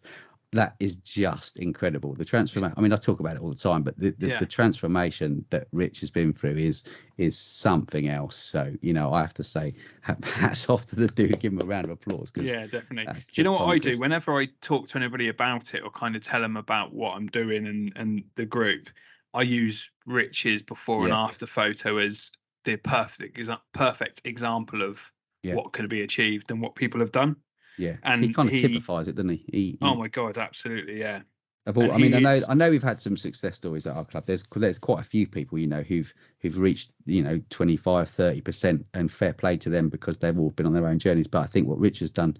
that is just incredible. The transformation. I mean, I talk about it all the time, but the transformation that Rich has been through is something else. So, I have to say, hats off to the dude. Give him a round of applause. Yeah, definitely. Do you know what I do? Whenever I talk to anybody about it or kind of tell them about what I'm doing and the group, I use Rich's before and after photo as the perfect example of what could be achieved and what people have done. Yeah, and he kind of typifies it, doesn't he? Oh my God, absolutely, yeah. I know we've had some success stories at our club. There's quite a few people, who've reached 25-30%, and fair play to them because they've all been on their own journeys. But I think what Rich has done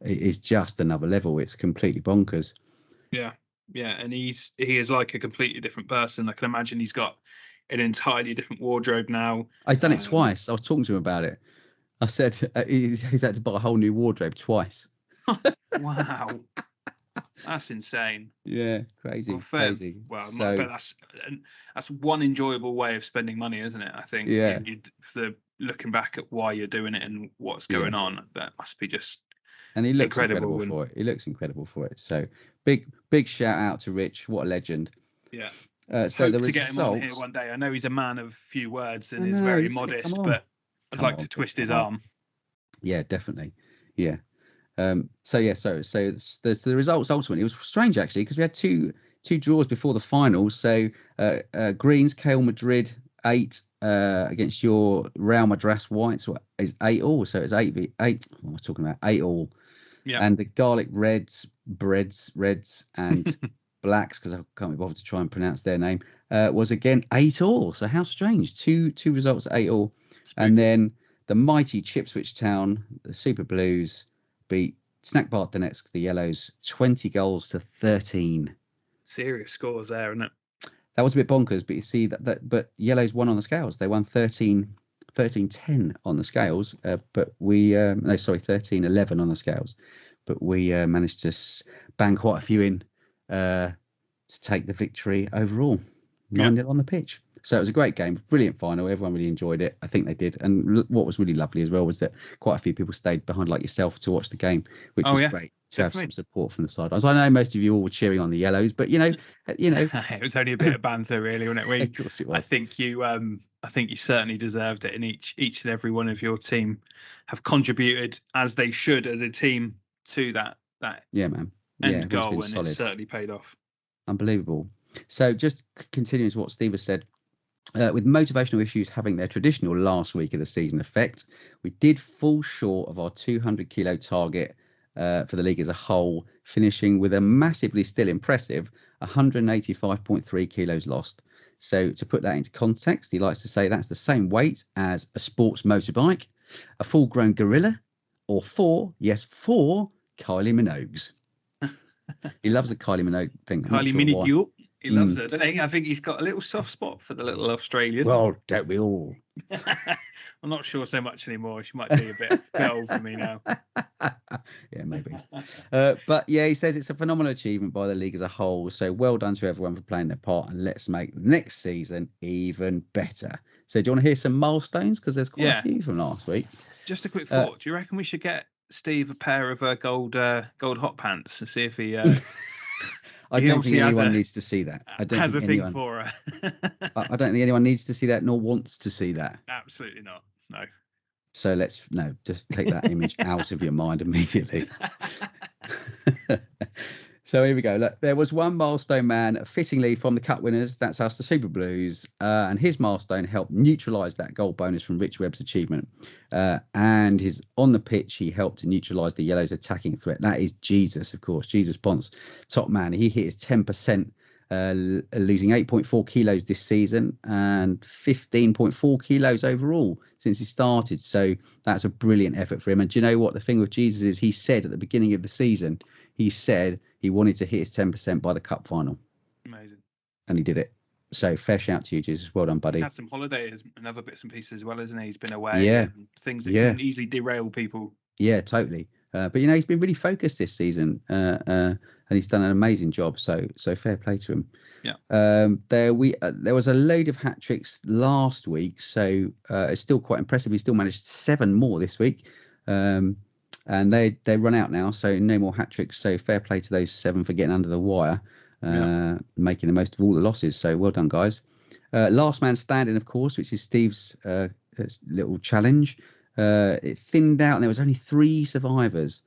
is just another level. It's completely bonkers. Yeah, and he is like a completely different person. I can imagine he's got an entirely different wardrobe now. He's done it twice. I was talking to him about it. I said he's had to buy a whole new wardrobe twice. Wow, that's insane. Yeah, crazy, crazy. Well, but that's one enjoyable way of spending money, isn't it? I think. Yeah. Looking back at why you're doing it and what's going on, that must be just. And he looks incredible for it. He looks incredible for it. So big shout out to Rich. What a legend. Yeah. So Hope to get him on here one day. I know he's a man of few words and is very modest, but I'd like to twist his arm. Yeah, definitely. Yeah. So the results ultimately, it was strange actually, because we had two draws before the final. So Greens, Real Madrid 8 against your Real Madrid Whites is 8-8. So it's 8-8. What am I talking about? 8-8. Yeah. And the Garlic Reds, and Blacks, because I can't be bothered to try and pronounce their name, was again 8-8. So how strange. Two results at 8-8. And then the mighty Ipswich Town, the Super Blues, beat Snackbar Donetsk, the Yellows, 20-13. Serious scores there, isn't it? That was a bit bonkers, but you see but Yellows won on the scales. They won 13-10 on the scales, but we 13-11 on the scales, but we managed to bang quite a few in to take the victory overall, 9-0 on the pitch. So it was a great game, brilliant final. Everyone really enjoyed it. I think they did. And what was really lovely as well was that quite a few people stayed behind, like yourself, to watch the game, which was great to have some support from the sidelines. I know most of you all were cheering on the Yellows, but it was only a bit of banter, really, wasn't it? Of course it was. I think you certainly deserved it, and each and every one of your team have contributed as they should as a team to that end goal, and it certainly paid off. Unbelievable. So just continuing to what Steve has said. With motivational issues having their traditional last week of the season effect, we did fall short of our 200 kilo target for the league as a whole, finishing with a massively still impressive 185.3 kilos lost. So to put that into context, he likes to say that's the same weight as a sports motorbike, a full-grown gorilla, or four Kylie Minogues. He loves the Kylie Minogue thing. Kylie Minogue. He loves it, doesn't he? I think he's got a little soft spot for the little Australian. Well, don't we all? I'm not sure so much anymore. She might be a bit old for me now. Yeah, maybe. But yeah, he says it's a phenomenal achievement by the league as a whole. So well done to everyone for playing their part, and let's make next season even better. So do you want to hear some milestones? Because there's quite a few from last week. Just a quick thought. Do you reckon we should get Steve a pair of gold hot pants and see if he... I don't think anyone needs to see that. I don't think anyone for her. I don't think anyone needs to see that, nor wants to see that. Absolutely not. No. So just take that image out of your mind immediately. So here we go. Look, there was one milestone man, fittingly from the Cup winners. That's us, the Super Blues. And his milestone helped neutralise that goal bonus from Rich Webb's achievement. And his on the pitch, he helped to neutralise the Yellows' attacking threat. That is Jesus, of course. Jesus Ponce, top man. He hit his 10%, losing 8.4 kilos this season and 15.4 kilos overall since he started. So that's a brilliant effort for him. And do you know what the thing with Jesus is? He said at the beginning of the season, he said he wanted to hit his 10% by the cup final. Amazing. And he did it. So fair shout to you, Jesus. Well done, buddy. He's had some holidays and other bits and pieces as well, isn't he? He's been away. Yeah. And things that can easily derail people. Yeah, totally. But he's been really focused this season, and he's done an amazing job. So fair play to him. Yeah. There was a load of hat tricks last week, so it's still quite impressive. He still managed 7 more this week, and they run out now, so no more hat tricks. So fair play to those 7 for getting under the wire, making the most of all the losses. So well done, guys. Last man standing, of course, which is Steve's little challenge. It thinned out and there was only 3 survivors.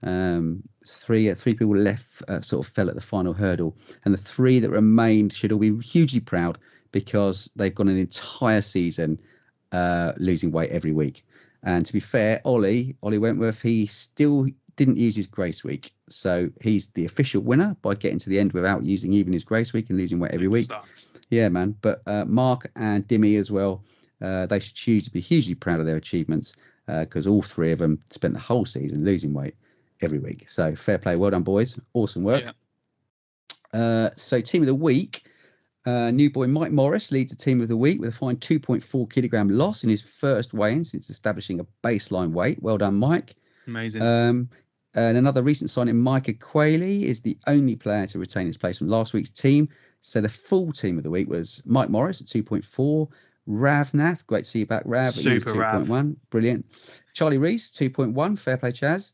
Three people left, sort of fell at the final hurdle, and the 3 that remained should all be hugely proud because they've gone an entire season losing weight every week. And to be fair, Ollie Wentworth, he still didn't use his grace week, so he's the official winner by getting to the end without using even his grace week and losing weight every week. Yeah, man. But Mark and Dimmy as well, they should choose to be hugely proud of their achievements because all 3 of them spent the whole season losing weight every week. So fair play. Well done, boys. Awesome work. Yeah. So team of the week, new boy Mike Morris leads the team of the week with a fine 2.4 kilogram loss in his first weigh-in since establishing a baseline weight. Well done, Mike. Amazing. And another recent signing, Micah Quayle, is the only player to retain his place from last week's team. So the full team of the week was Mike Morris at 2.4, Rav Nath, great to see you back, Rav, Super at 2.1, brilliant. Charlie Reese, 2.1, fair play, Chaz.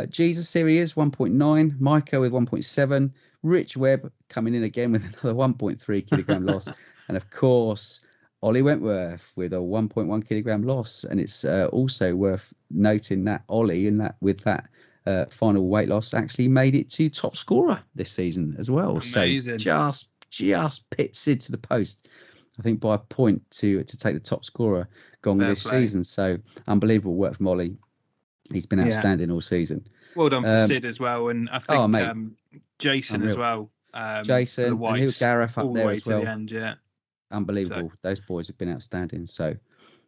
Jesus, here he is, 1.9, Micah with 1.7, Rich Webb coming in again with another 1.3 kilogram loss, and of course, Ollie Wentworth with a 1.1 kilogram loss. And it's also worth noting that Ollie, with that final weight loss, actually made it to top scorer this season as well. Amazing. So just pits it to the post, I think, by a point to take the top scorer gong this season. So unbelievable work from Ollie. He's been outstanding all season. Well done for Sid as well, and I think Jason Unreal. as well. Jason the and Whites, Gareth up all there the way as to well. the end, yeah. Unbelievable. Those boys have been outstanding. So,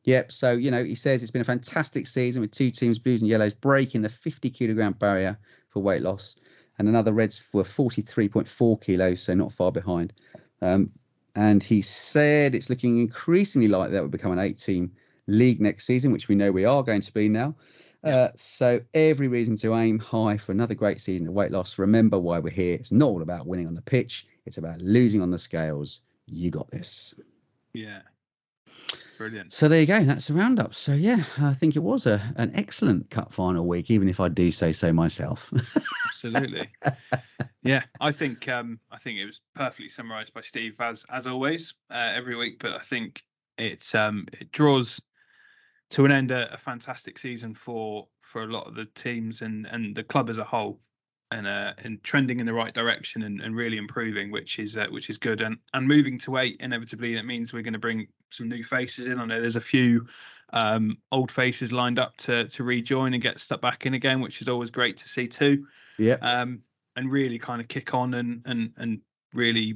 yep. So, he says it's been a fantastic season with 2 teams, Blues and Yellows, breaking the 50 kilogram barrier for weight loss. And another Reds were 43.4 kilos, so not far behind. And he said it's looking increasingly like that will become an 8-team league next season, which we know we are going to be now. So every reason to aim high for another great season of weight loss. Remember why we're here. It's not all about winning on the pitch. It's about losing on the scales. You got this. Yeah. Brilliant. So there you go. That's the roundup. So yeah, I think it was an excellent cup final week, even if I do say so myself. Absolutely. Yeah, I think it was perfectly summarised by Steve as always every week. But I think it draws to an end a fantastic season for a lot of the teams and the club as a whole, and trending in the right direction and really improving, which is good. And moving to 8 inevitably, that means we're going to bring some new faces in. I know there's a few old faces lined up to rejoin and get stuck back in again, which is always great to see too. Yeah. And really kind of kick on and really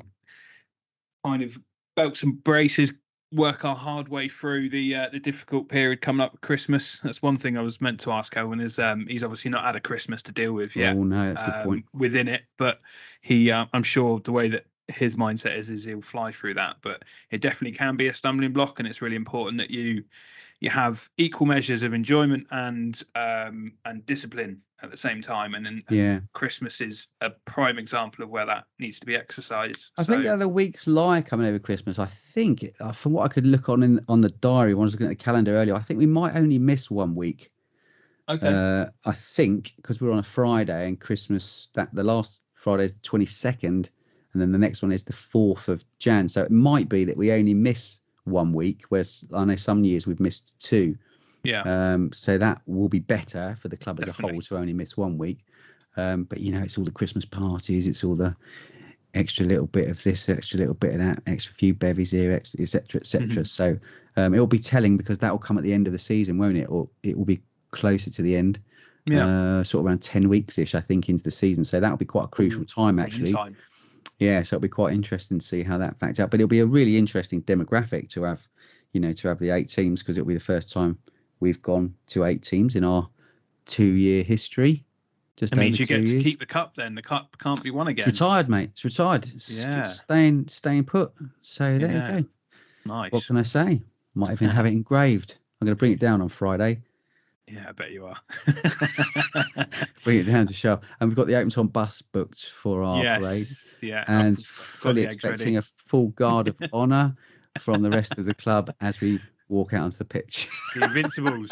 kind of belts and braces, work our hard way through the difficult period coming up with Christmas. That's one thing I was meant to ask Kelvin, is he's obviously not had a Christmas to deal with yet. Oh no, that's a good point. Within it, but he I'm sure the way that his mindset is he'll fly through that. But it definitely can be a stumbling block, and it's really important that you have equal measures of enjoyment and discipline at the same time. And Christmas is a prime example of where that needs to be exercised. I think the weeks like coming over Christmas, I think from what I could look on the diary when I was looking at the calendar earlier, I think we might only miss 1 week. Okay. I think because we're on a Friday and Christmas, that the last Friday is 22nd, and then the next one is the 4th of Jan. So it might be that we only miss 1 week, whereas I know some years we've missed 2. Yeah. So that will be better for the club as a whole to only miss 1 week. But it's all the Christmas parties, it's all the extra little bit of this, extra little bit of that, extra few bevies here, etc., etc. So it'll be telling, because that will come at the end of the season, won't it? Or it will be closer to the end, sort of around 10 weeks ish, I think, into the season. So that'll be quite a crucial time, actually. Yeah, so it'll be quite interesting to see how that factors out. But it'll be a really interesting demographic to have, to have the 8 teams, because it'll be the first time we've gone to 8 teams in our 2-year history. Just it means you get to keep the cup then. The cup can't be won again. It's retired, mate. It's retired. It's staying put. So there you go. Nice. What can I say? Might even have it engraved. I'm going to bring it down on Friday. Yeah, I bet you are. Bring it down to show. And we've got the Openton bus booked for our parade. Yeah. And fully expecting a full guard of honour from the rest of the club as we walk out onto the pitch. The Invincibles.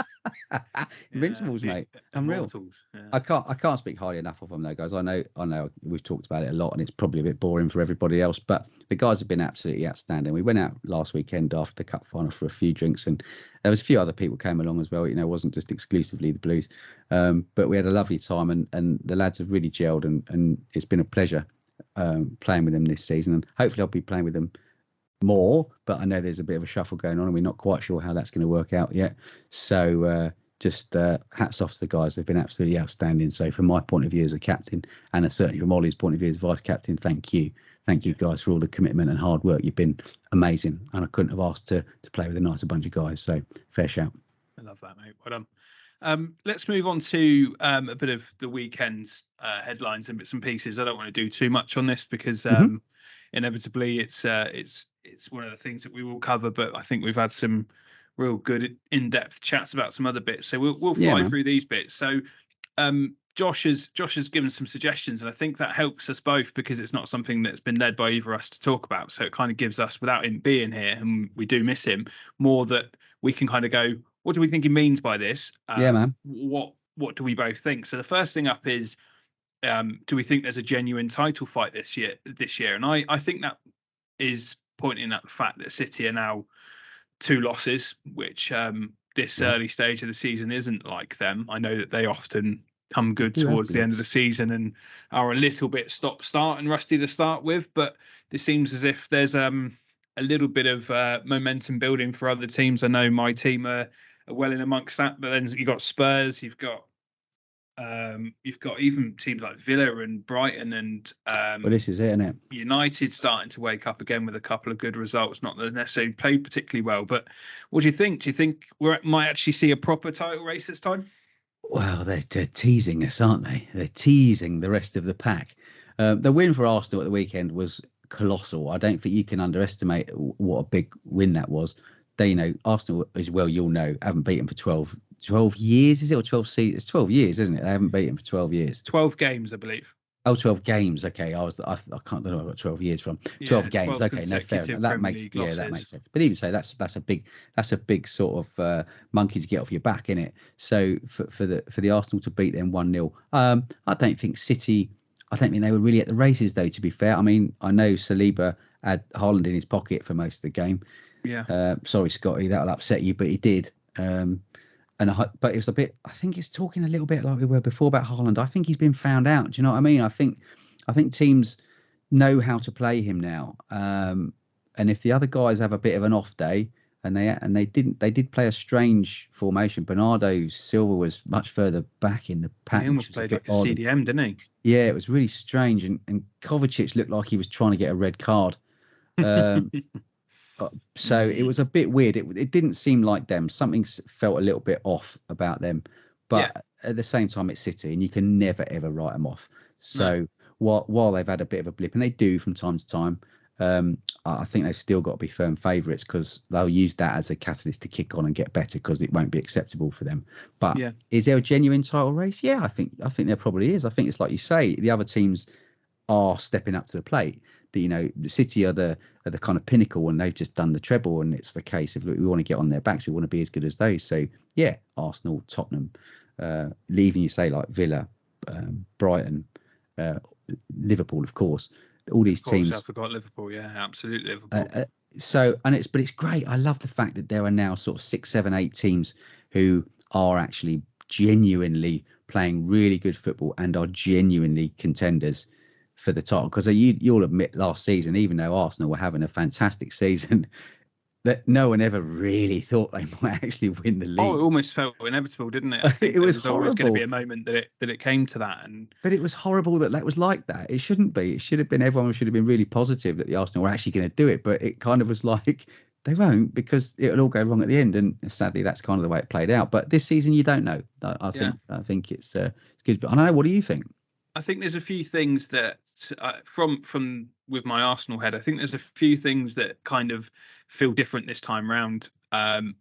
Invincibles, mate. Unreal. Yeah. I can't speak highly enough of them though, guys. I know we've talked about it a lot, and it's probably a bit boring for everybody else, but the guys have been absolutely outstanding. We went out last weekend after the cup final for a few drinks, and there was a few other people came along as well. It wasn't just exclusively the Blues, but we had a lovely time, and the lads have really gelled, and it's been a pleasure playing with them this season, and hopefully I'll be playing with them more, but I know there's a bit of a shuffle going on, and we're not quite sure how that's going to work out yet. So just hats off to the guys. They've been absolutely outstanding. So from my point of view as a captain, and certainly from Ollie's point of view as vice captain, thank you guys for all the commitment and hard work. You've been amazing, and I couldn't have asked to play with a nicer bunch of guys. So fair shout. I love that, mate. Well done. Let's move on to a bit of the weekend's headlines and bits and pieces. I don't want to do too much on this because inevitably it's one of the things that we will cover, but I think we've had some real good in-depth chats about some other bits, so we'll fly through these bits. So Josh has given some suggestions, and I think that helps us both, because it's not something that's been led by either of us to talk about, so it kind of gives us, without him being here, and we do miss him, more that we can kind of go, what do we think he means by this? Man. What do we both think? So the first thing up is, do we think there's a genuine title fight this year? And I think that is pointing at the fact that City are now 2 losses, which this early stage of the season isn't like them. I know that they often come good towards the end of the season and are a little bit stop-start and rusty to start with, but it seems as if there's a little bit of momentum building for other teams. I know my team are well in amongst that, but then you've got Spurs, you've got even teams like Villa and Brighton and well, this is it, isn't it? United starting to wake up again with a couple of good results. Not that they necessarily played particularly well, but what do you think? Do you think we might actually see a proper title race this time? Well, they're teasing us, aren't they? They're teasing the rest of the pack. The win for Arsenal at the weekend was colossal. I don't think you can underestimate what a big win that was. Arsenal, as well, you'll know, haven't beaten for 12 years, is it? Or 12 seasons? It's 12 years, isn't it? They haven't beaten for 12 years. 12 games, I believe. Oh, 12 games. Okay, I can't know where I got 12 years from. 12 games. 12 okay, no, fair enough. That makes sense. But even so, that's a big sort of monkey to get off your back, isn't it? So for the Arsenal to beat them 1-0, I don't think City. I don't think they were really at the races, though. To be fair, I mean, I know Saliba had Haaland in his pocket for most of the game. Yeah. Sorry, Scotty, that'll upset you, but he did. But it was a bit. I think it's talking a little bit like we were before about Haaland. I think he's been found out. Do you know what I mean? I think teams know how to play him now. And if the other guys have a bit of an off day, and they did play a strange formation. Bernardo Silva was much further back in the pack. He almost played like a CDM, didn't he? Yeah, it was really strange. And Kovacic looked like he was trying to get a red card. So it was a bit weird. It didn't seem like them. Something felt a little bit off about them. But at the same time, it's City, and you can never, ever write them off. So while they've had a bit of a blip, and they do from time to time, I think they've still got to be firm favourites, because they'll use that as a catalyst to kick on and get better, because it won't be acceptable for them. But is there a genuine title race? Yeah, I think there probably is. I think it's like you say, the other teams are stepping up to the plate. The City are the kind of pinnacle, and they've just done the treble, and it's the case of, look, we want to get on their backs, we want to be as good as those. So yeah, Arsenal, Tottenham, leaving you say like Villa, Brighton, Liverpool, of course. All these teams. I forgot Liverpool. Yeah, absolutely Liverpool. But it's great. I love the fact that there are now sort of 6, 7, 8 teams who are actually genuinely playing really good football and are genuinely contenders for the title. Because you'll admit last season, even though Arsenal were having a fantastic season, that no one ever really thought they might actually win the league. Oh, it almost felt inevitable, didn't it? I think It was there was always going to horrible. be a moment that it came to that. But it was horrible that was like that. It shouldn't be. It should have been, everyone should have been really positive that the Arsenal were actually going to do it. But it kind of was like, they won't, because it'll all go wrong at the end. And sadly, that's kind of the way it played out. But this season, you don't know. I think it's good. But I don't know. What do you think? I think there's a few things that from with my Arsenal head, I think there's a few things that kind of feel different this time round, and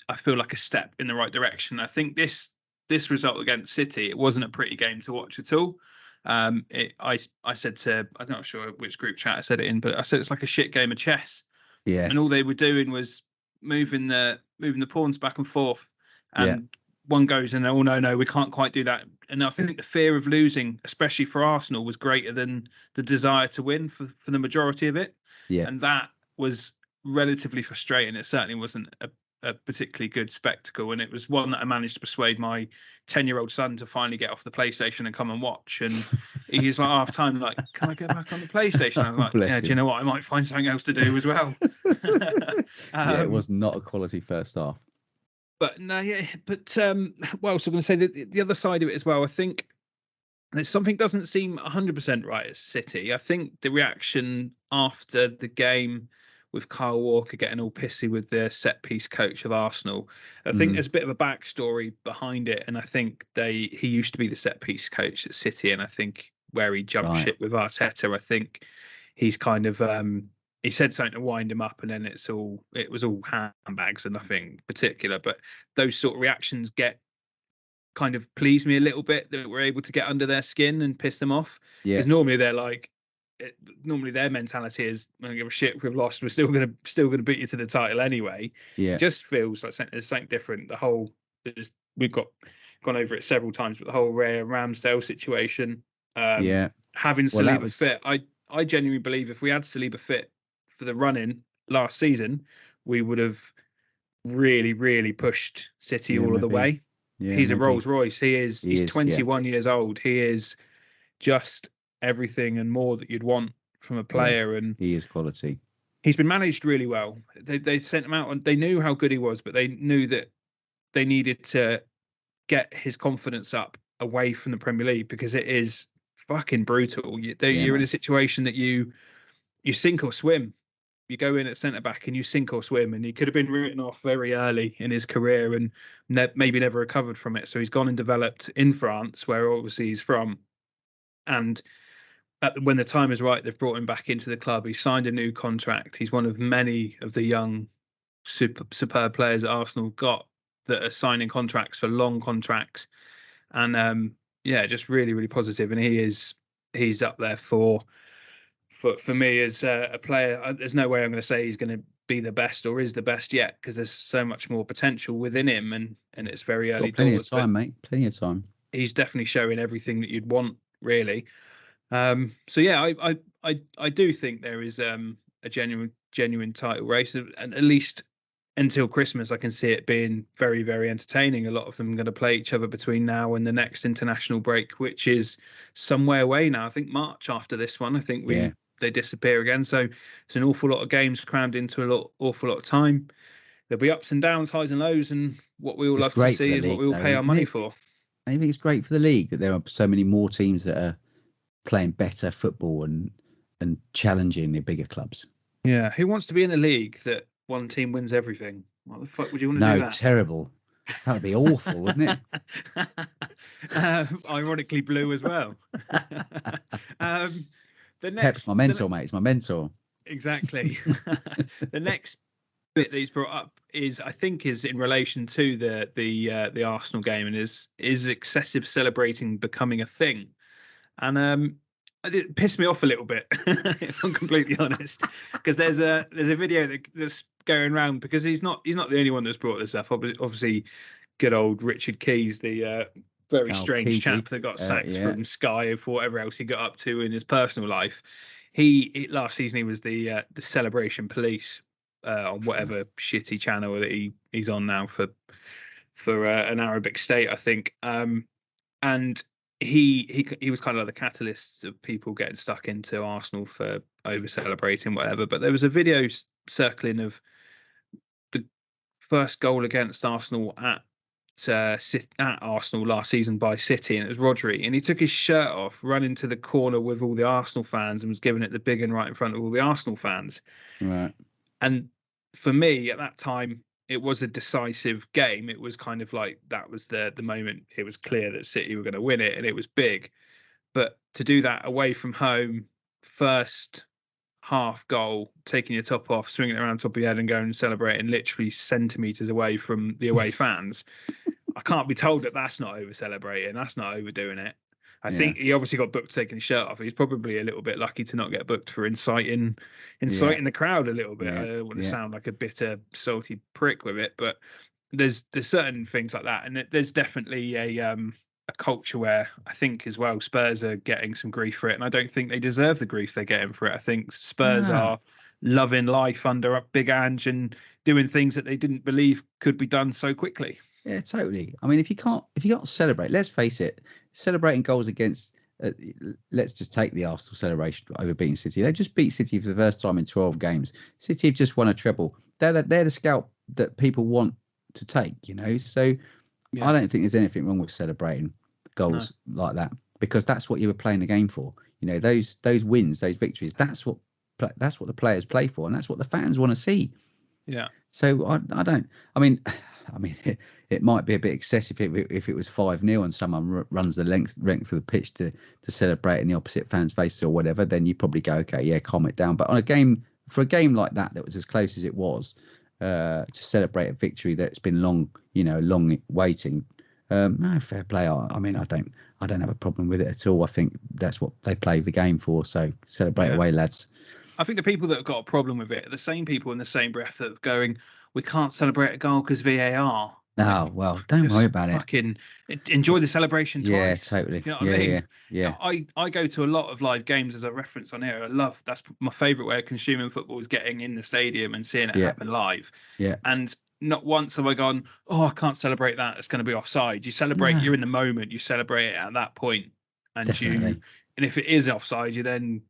I feel like a step in the right direction. I think this result against City, it wasn't a pretty game to watch at all. I said to, I'm not sure which group chat I said it in, but I said it's like a shit game of chess. Yeah. And all they were doing was moving the pawns back and forth, and one goes and no, we can't quite do that. And I think the fear of losing, especially for Arsenal, was greater than the desire to win for the majority of it. Yeah. And that was relatively frustrating. It certainly wasn't a particularly good spectacle, and it was one that I managed to persuade my 10-year-old son to finally get off the PlayStation and come and watch. And he's like, half time, like, can I get back on the PlayStation? I'm like, yeah, do you know what? I might find something else to do as well. It was not a quality first half. But no, yeah. But what else I'm going to say? The other side of it as well, I think there's something doesn't seem 100% right at City. I think the reaction after the game with Kyle Walker getting all pissy with the set piece coach of Arsenal, I think there's a bit of a backstory behind it, and I think he used to be the set piece coach at City, and I think where he jumped ship with Arteta, I think he's kind of he said something to wind him up, and then it was all handbags and nothing particular. But those sort of reactions kind of please me a little bit, that we're able to get under their skin and piss them off. Because normally they're like, normally their mentality is, I don't give a shit if we've lost, we're still gonna beat you to the title anyway. Yeah. It just feels like there's something different. We've gone over it several times, but the whole Raya Ramsdale situation, having Saliba fit, I genuinely believe if we had Saliba fit for the run-in last season, we would have really, really pushed City all of the way. Yeah, he's a Rolls Royce. He's 21 years old. He is just everything and more that you'd want from a player. And he is quality. He's been managed really well. They sent him out, and they knew how good he was, but they knew that they needed to get his confidence up away from the Premier League, because it is fucking brutal. You're in a situation that you sink or swim. You go in at centre back and you sink or swim, and he could have been written off very early in his career and maybe never recovered from it. So he's gone and developed in France, where obviously he's from, and when the time is right, they've brought him back into the club. He signed a new contract. He's one of many of the young superb players that Arsenal got that are signing contracts for long contracts, and just really, really positive. And he's up there for me as a player. There's no way I'm going to say he's going to be the best or is the best yet, because there's so much more potential within him, and it's very early. Plenty of time, mate. Plenty of time. He's definitely showing everything that you'd want, really. So yeah, I do think there is a genuine title race, and at least until Christmas, I can see it being very, very entertaining. A lot of them are going to play each other between now and the next international break, which is some way away now. I think March after this one. I think they disappear again. So it's an awful lot of games crammed into awful lot of time. There'll be ups and downs, highs and lows, and what we all love to see and what we all pay our money for. I think it's great for the league that there are so many more teams that are playing better football and challenging the bigger clubs. Yeah, who wants to be in a league that one team wins everything? What the fuck would you want to do that? No, terrible. That would be awful, wouldn't it? Ironically blue as well. Pep's my mentor, mate. He's my mentor. Exactly. The next bit that he's brought up is in relation to the Arsenal game, and is excessive celebrating becoming a thing. And it pissed me off a little bit, if I'm completely honest, because there's a video that's going around, because he's not the only one that's brought this up. Obviously, good old Richard Keys, the very strange chap that got sacked from Sky for whatever else he got up to in his personal life. He last season he was the celebration police on whatever shitty channel that he's on now for an Arabic state, I think. and he was kind of like the catalyst of people getting stuck into Arsenal for over celebrating whatever. But there was a video circling of the first goal against Arsenal at Arsenal last season by City, and it was Rodri, and he took his shirt off, ran into the corner with all the Arsenal fans, and was giving it the big one right in front of all the Arsenal fans. Right. And for me at that time, it was a decisive game. It was kind of like that was the moment. It was clear that City were going to win it, and it was big. But to do that away from home, first half goal, taking your top off, swinging it around top of your head and going and celebrating literally centimetres away from the away fans, I can't be told that that's not over celebrating. That's not overdoing it. I think he obviously got booked taking his shirt off. He's probably a little bit lucky to not get booked for inciting the crowd a little bit. I don't want to sound like a bitter, salty prick with it, but there's certain things like that, and there's definitely a culture where I think as well Spurs are getting some grief for it, and I don't think they deserve the grief they're getting for it. I think Spurs are loving life under Big Ange and doing things that they didn't believe could be done so quickly. Yeah, totally. I mean, if you can't celebrate, let's face it, celebrating goals against, let's just take the Arsenal celebration over beating City. They just beat City for the first time in 12 games. City have just won a treble. They're the scalp that people want to take, So I don't think there's anything wrong with celebrating goals like that, because that's what you were playing the game for. Those wins, those victories, that's what the players play for, and that's what the fans want to see. Yeah. So I mean, it might be a bit excessive if it was 5-0 and someone runs the length of the pitch to celebrate in the opposite fan's face or whatever. Then you probably go, okay, yeah, calm it down. But for a game like that was as close as it was, to celebrate a victory that's been long waiting. No, fair play. I mean, I don't have a problem with it at all. I think that's what they play the game for. So celebrate away, lads. I think the people that have got a problem with it are the same people in the same breath that are going, we can't celebrate a goal because VAR. Oh, well, don't worry about it. Fucking enjoy the celebration twice. Yeah, totally. You know what I mean? Yeah. I go to a lot of live games, as a reference on here. That's my favourite way of consuming football, is getting in the stadium and seeing it happen live. Yeah. And not once have I gone, I can't celebrate that, it's going to be offside. You celebrate, you're in the moment, you celebrate it at that point. And Definitely. and if it is offside, you then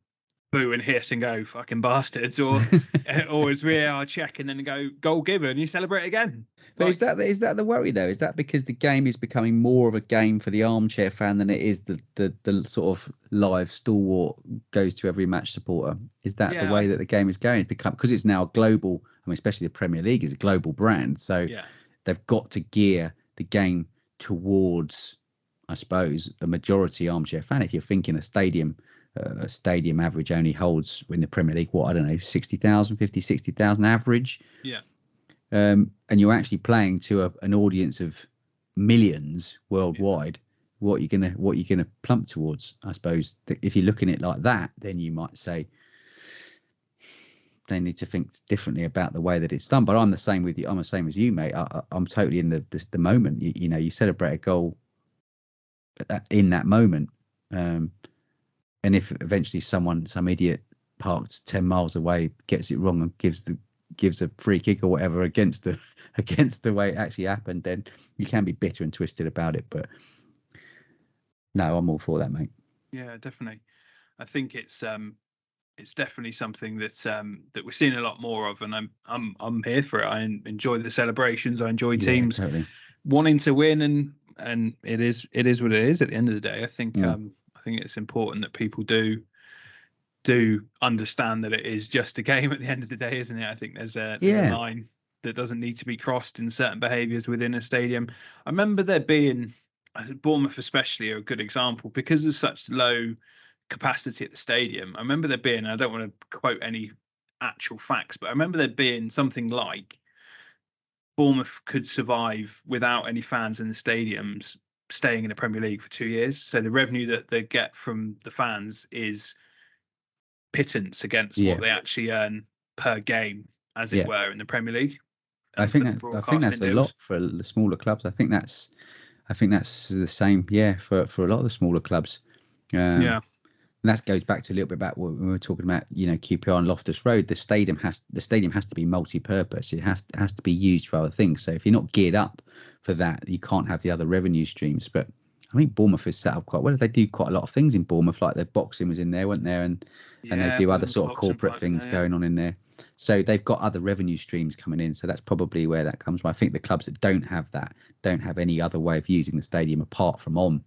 boo and hiss and go, fucking bastards, or it's VAR check and then go, goal given, you celebrate again. But is that the worry though? Is that because the game is becoming more of a game for the armchair fan than it is the sort of live stalwart goes to every match supporter? Is that the way that the game is going? Because it's now global. I mean, especially the Premier League is a global brand, so they've got to gear the game towards, I suppose, a majority armchair fan. If you're thinking a stadium average only holds in the Premier League, I don't know, 60,000 average. Yeah. And you're actually playing to an audience of millions worldwide. What you're gonna plump towards? I suppose if you're looking at it like that, then you might say they need to think differently about the way that it's done. But I'm the same with you. I'm the same as you, mate. I'm totally in the moment. You celebrate a goal in that moment. And if eventually some idiot parked 10 miles away gets it wrong and gives a free kick or whatever against the way it actually happened, then you can be bitter and twisted about it. But no, I'm all for that, mate. Yeah, definitely. I think it's definitely something that we're seeing a lot more of, and I'm here for it. I enjoy the celebrations. I enjoy teams wanting to win, and it is what it is at the end of the day. I think it's important that people do understand that it is just a game at the end of the day, isn't it? I think there's a line that doesn't need to be crossed in certain behaviours within a stadium. I remember there being, Bournemouth especially are a good example, because of such low capacity at the stadium. I remember there being, I don't want to quote any actual facts, but I remember there being something like Bournemouth could survive without any fans in the stadiums staying in the Premier League for 2 years. So the revenue that they get from the fans is pittance against what they actually earn per game, as it were, in the Premier League. I think that's a lot for the smaller clubs. I think that's the same, for a lot of the smaller clubs. And that goes back to a little bit about what we were talking about, QPR and Loftus Road. The stadium has to be multi-purpose. It has to be used for other things. So if you're not geared up for that, you can't have the other revenue streams. But I think Bournemouth is set up quite well. They do quite a lot of things in Bournemouth, like their boxing was in there, weren't there? And they do other sort of corporate things going on in there. So they've got other revenue streams coming in. So that's probably where that comes from. I think the clubs that don't have that, don't have any other way of using the stadium apart from on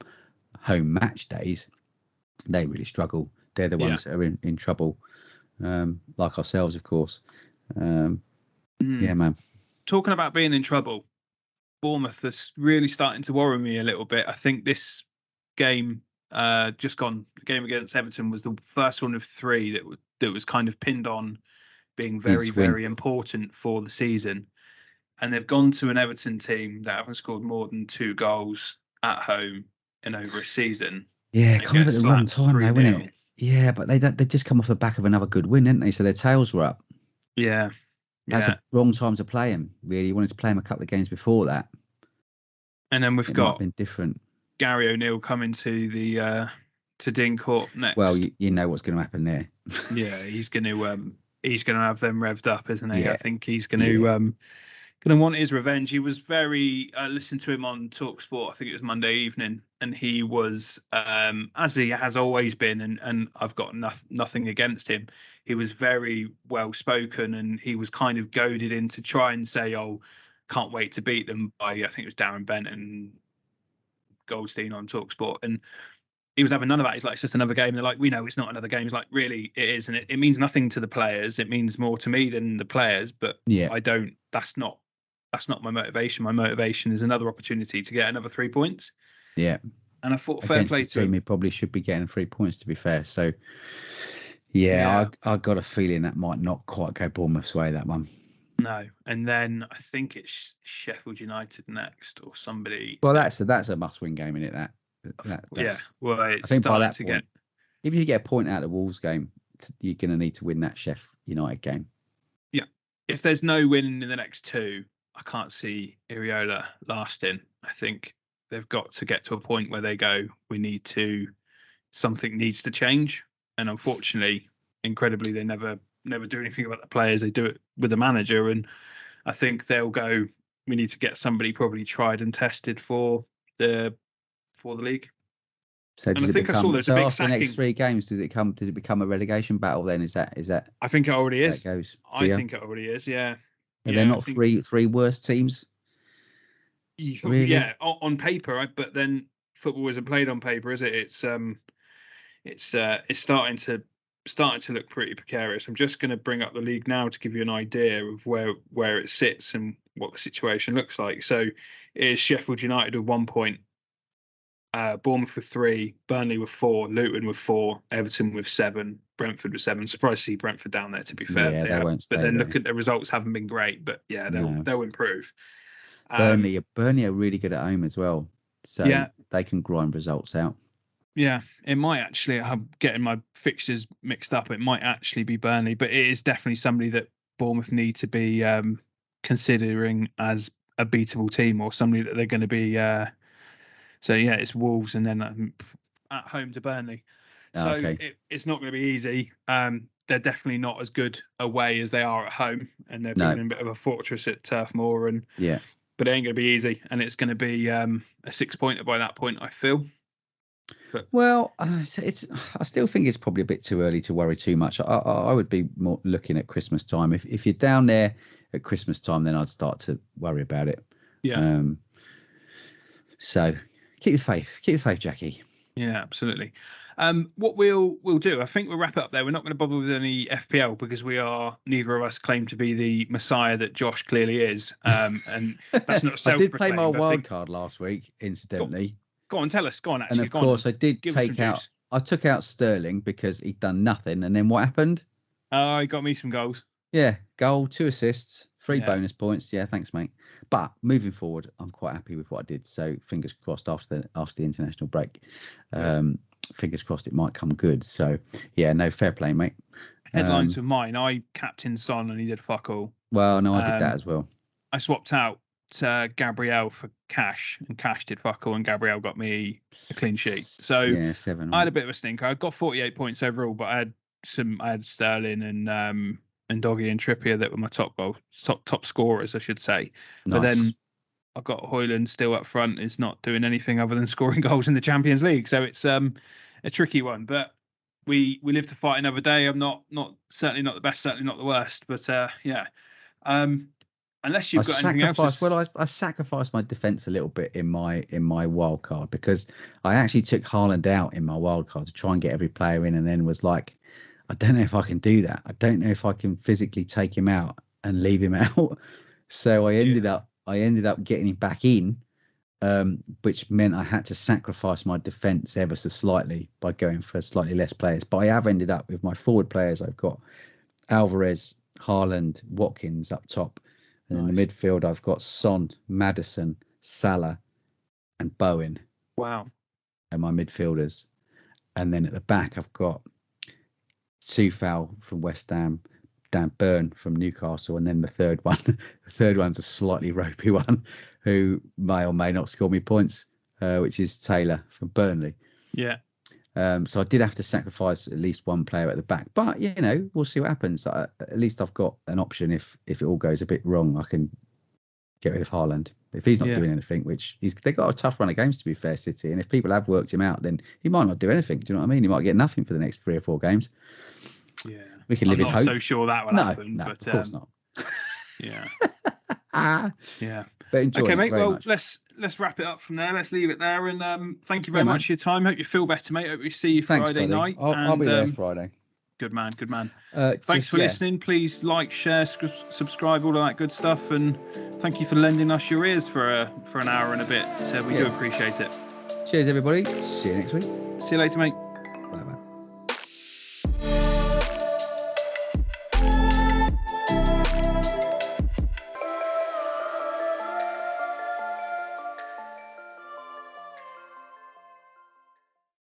home match days, they really struggle. They're the ones that are in trouble, like ourselves, of course. Yeah, man. Talking about being in trouble, Bournemouth is really starting to worry me a little bit. I think this game, just gone, the game against Everton, was the first one of 3 that was kind of pinned on being very, very important for the season. And they've gone to an Everton team that haven't scored more than 2 goals at home in over a season. Yeah, kind of at the wrong time, though, wasn't it? Yeah, but they just come off the back of another good win, didn't they? So their tails were up. Yeah. That's a wrong time to play him, really. You wanted to play him a couple of games before that. And then we've got been different. Gary O'Neill coming to the to Dincourt next. Well, you know what's going to happen there. Yeah, he's going to have them revved up, isn't he? Yeah. I think he's going to want his revenge. He was very. I listened to him on TalkSport. I think it was Monday evening, and he was as he has always been, and I've got nothing against him. He was very well spoken, and he was kind of goaded in to try and say, "Oh, can't wait to beat them." By I think it was Darren Bent and Goldstein on TalkSport, and he was having none of that. He's like, it's just another game. They're like, we know it's not another game. He's like, really, it is, and it means nothing to the players. It means more to me than the players. But I don't. That's not my motivation. My motivation is another opportunity to get another 3 points. Yeah. And I thought fair play to him. He probably should be getting 3 points, to be fair. So, I got a feeling that might not quite go Bournemouth's way, that one. No. And then I think it's Sheffield United next or somebody. Well, that's a must-win game, isn't it? Well, I think by that point, if you get a point out of the Wolves game, you're going to need to win that Sheffield United game. Yeah. If there's no win in the next 2, I can't see Iriola lasting. I think they've got to get to a point where they go, something needs to change. And unfortunately, incredibly, they never do anything about the players. They do it with the manager. And I think they'll go, we need to get somebody probably tried and tested for the league. So does after the next 3 games, does it become a relegation battle then? Is that I think it already is. I think it already is, yeah. Are there not three worst teams? Really? Yeah, on paper, but then football isn't played on paper, is it? It's starting to look pretty precarious. I'm just going to bring up the league now to give you an idea of where it sits and what the situation looks like. So it is Sheffield United with 1 point, Bournemouth with 3, Burnley with 4, Luton with 4, Everton with 7, Brentford with 7. Surprised to see Brentford down there, to be fair. Yeah, they won't stay but then there. look at the results, haven't been great, but they'll improve. Burnley are really good at home as well, so they can grind results out. Yeah, it might actually. I'm getting my fixtures mixed up. It might actually be Burnley, but it is definitely somebody that Bournemouth need to be considering as a beatable team or somebody that they're going to be. So it's Wolves and then at home to Burnley. It's not going to be easy. They're definitely not as good away as they are at home, and they're building a bit of a fortress at Turf Moor. But it ain't going to be easy, and it's going to be a 6-pointer by that point, I feel. But, well, I still think it's probably a bit too early to worry too much. I would be more looking at Christmas time. If you're down there at Christmas time, then I'd start to worry about it. Yeah. So keep the faith, Jackie. Yeah, absolutely. What we'll do, I think we'll wrap it up there. We're not going to bother with any FPL because neither of us claim to be the messiah that Josh clearly is. And that's not self-proclaimed. I did play my wild card last week, incidentally. Go on, tell us. Go on, actually. And of course, I did take out. I took out Sterling because he'd done nothing. And then what happened? Oh, he got me some goals. Yeah, goal, 2 assists, 3 bonus points. Yeah, thanks, mate. But moving forward, I'm quite happy with what I did. So fingers crossed after the international break. Fingers crossed it might come good. So yeah, no, fair play, mate. Headlines of mine. I captained Son and he did fuck all. Well, no, I did that as well. I swapped out Gabrielle for Cash, and Cash did fuck all, and Gabrielle got me a clean sheet. So yeah, 7. I had a bit of a stinker. I got 48 points overall, but I had Sterling and Doggy and Trippier that were my top scorers, I should say. Nice. But then I've got Højlund still up front, is not doing anything other than scoring goals in the Champions League. So it's a tricky one. But we live to fight another day. I'm not certainly not the best, certainly not the worst. But yeah. Unless you've got anything else. Well, I sacrificed my defence a little bit in my wild card, because I actually took Haaland out in my wild card to try and get every player in, and then was like, I don't know if I can do that. I don't know if I can physically take him out and leave him out. So I ended up getting him back in, which meant I had to sacrifice my defence ever so slightly by going for slightly less players. But I have ended up with my forward players. I've got Alvarez, Haaland, Watkins up top. And in the midfield, I've got Son, Maddison, Salah, and Bowen. Wow. And my midfielders. And then at the back, I've got Tufal from West Ham, Dan Burn from Newcastle, and then the third one's a slightly ropey one, who may or may not score me points, which is Taylor from Burnley. Yeah. So I did have to sacrifice at least one player at the back, but we'll see what happens. At least I've got an option. If it all goes a bit wrong, I can get rid of Haaland. If he's not doing anything, which they've got a tough run of games, to be fair, City, and if people have worked him out, then he might not do anything. Do you know what I mean? He might get nothing for the next 3 or 4 games. Yeah, we can live in hope. I'm not so sure that will happen. No, but, of course not. Yeah. Yeah. But enjoy okay, mate. Well, much. let's wrap it up from there. Let's leave it there. And thank you very much for your time. Hope you feel better, mate. Hope we see you Friday night. I'll be there Friday. Good man. Good man. Thanks for listening. Please like, share, subscribe, all of that good stuff. And thank you for lending us your ears for an hour and a bit. So we do appreciate it. Cheers, everybody. See you next week. See you later, mate.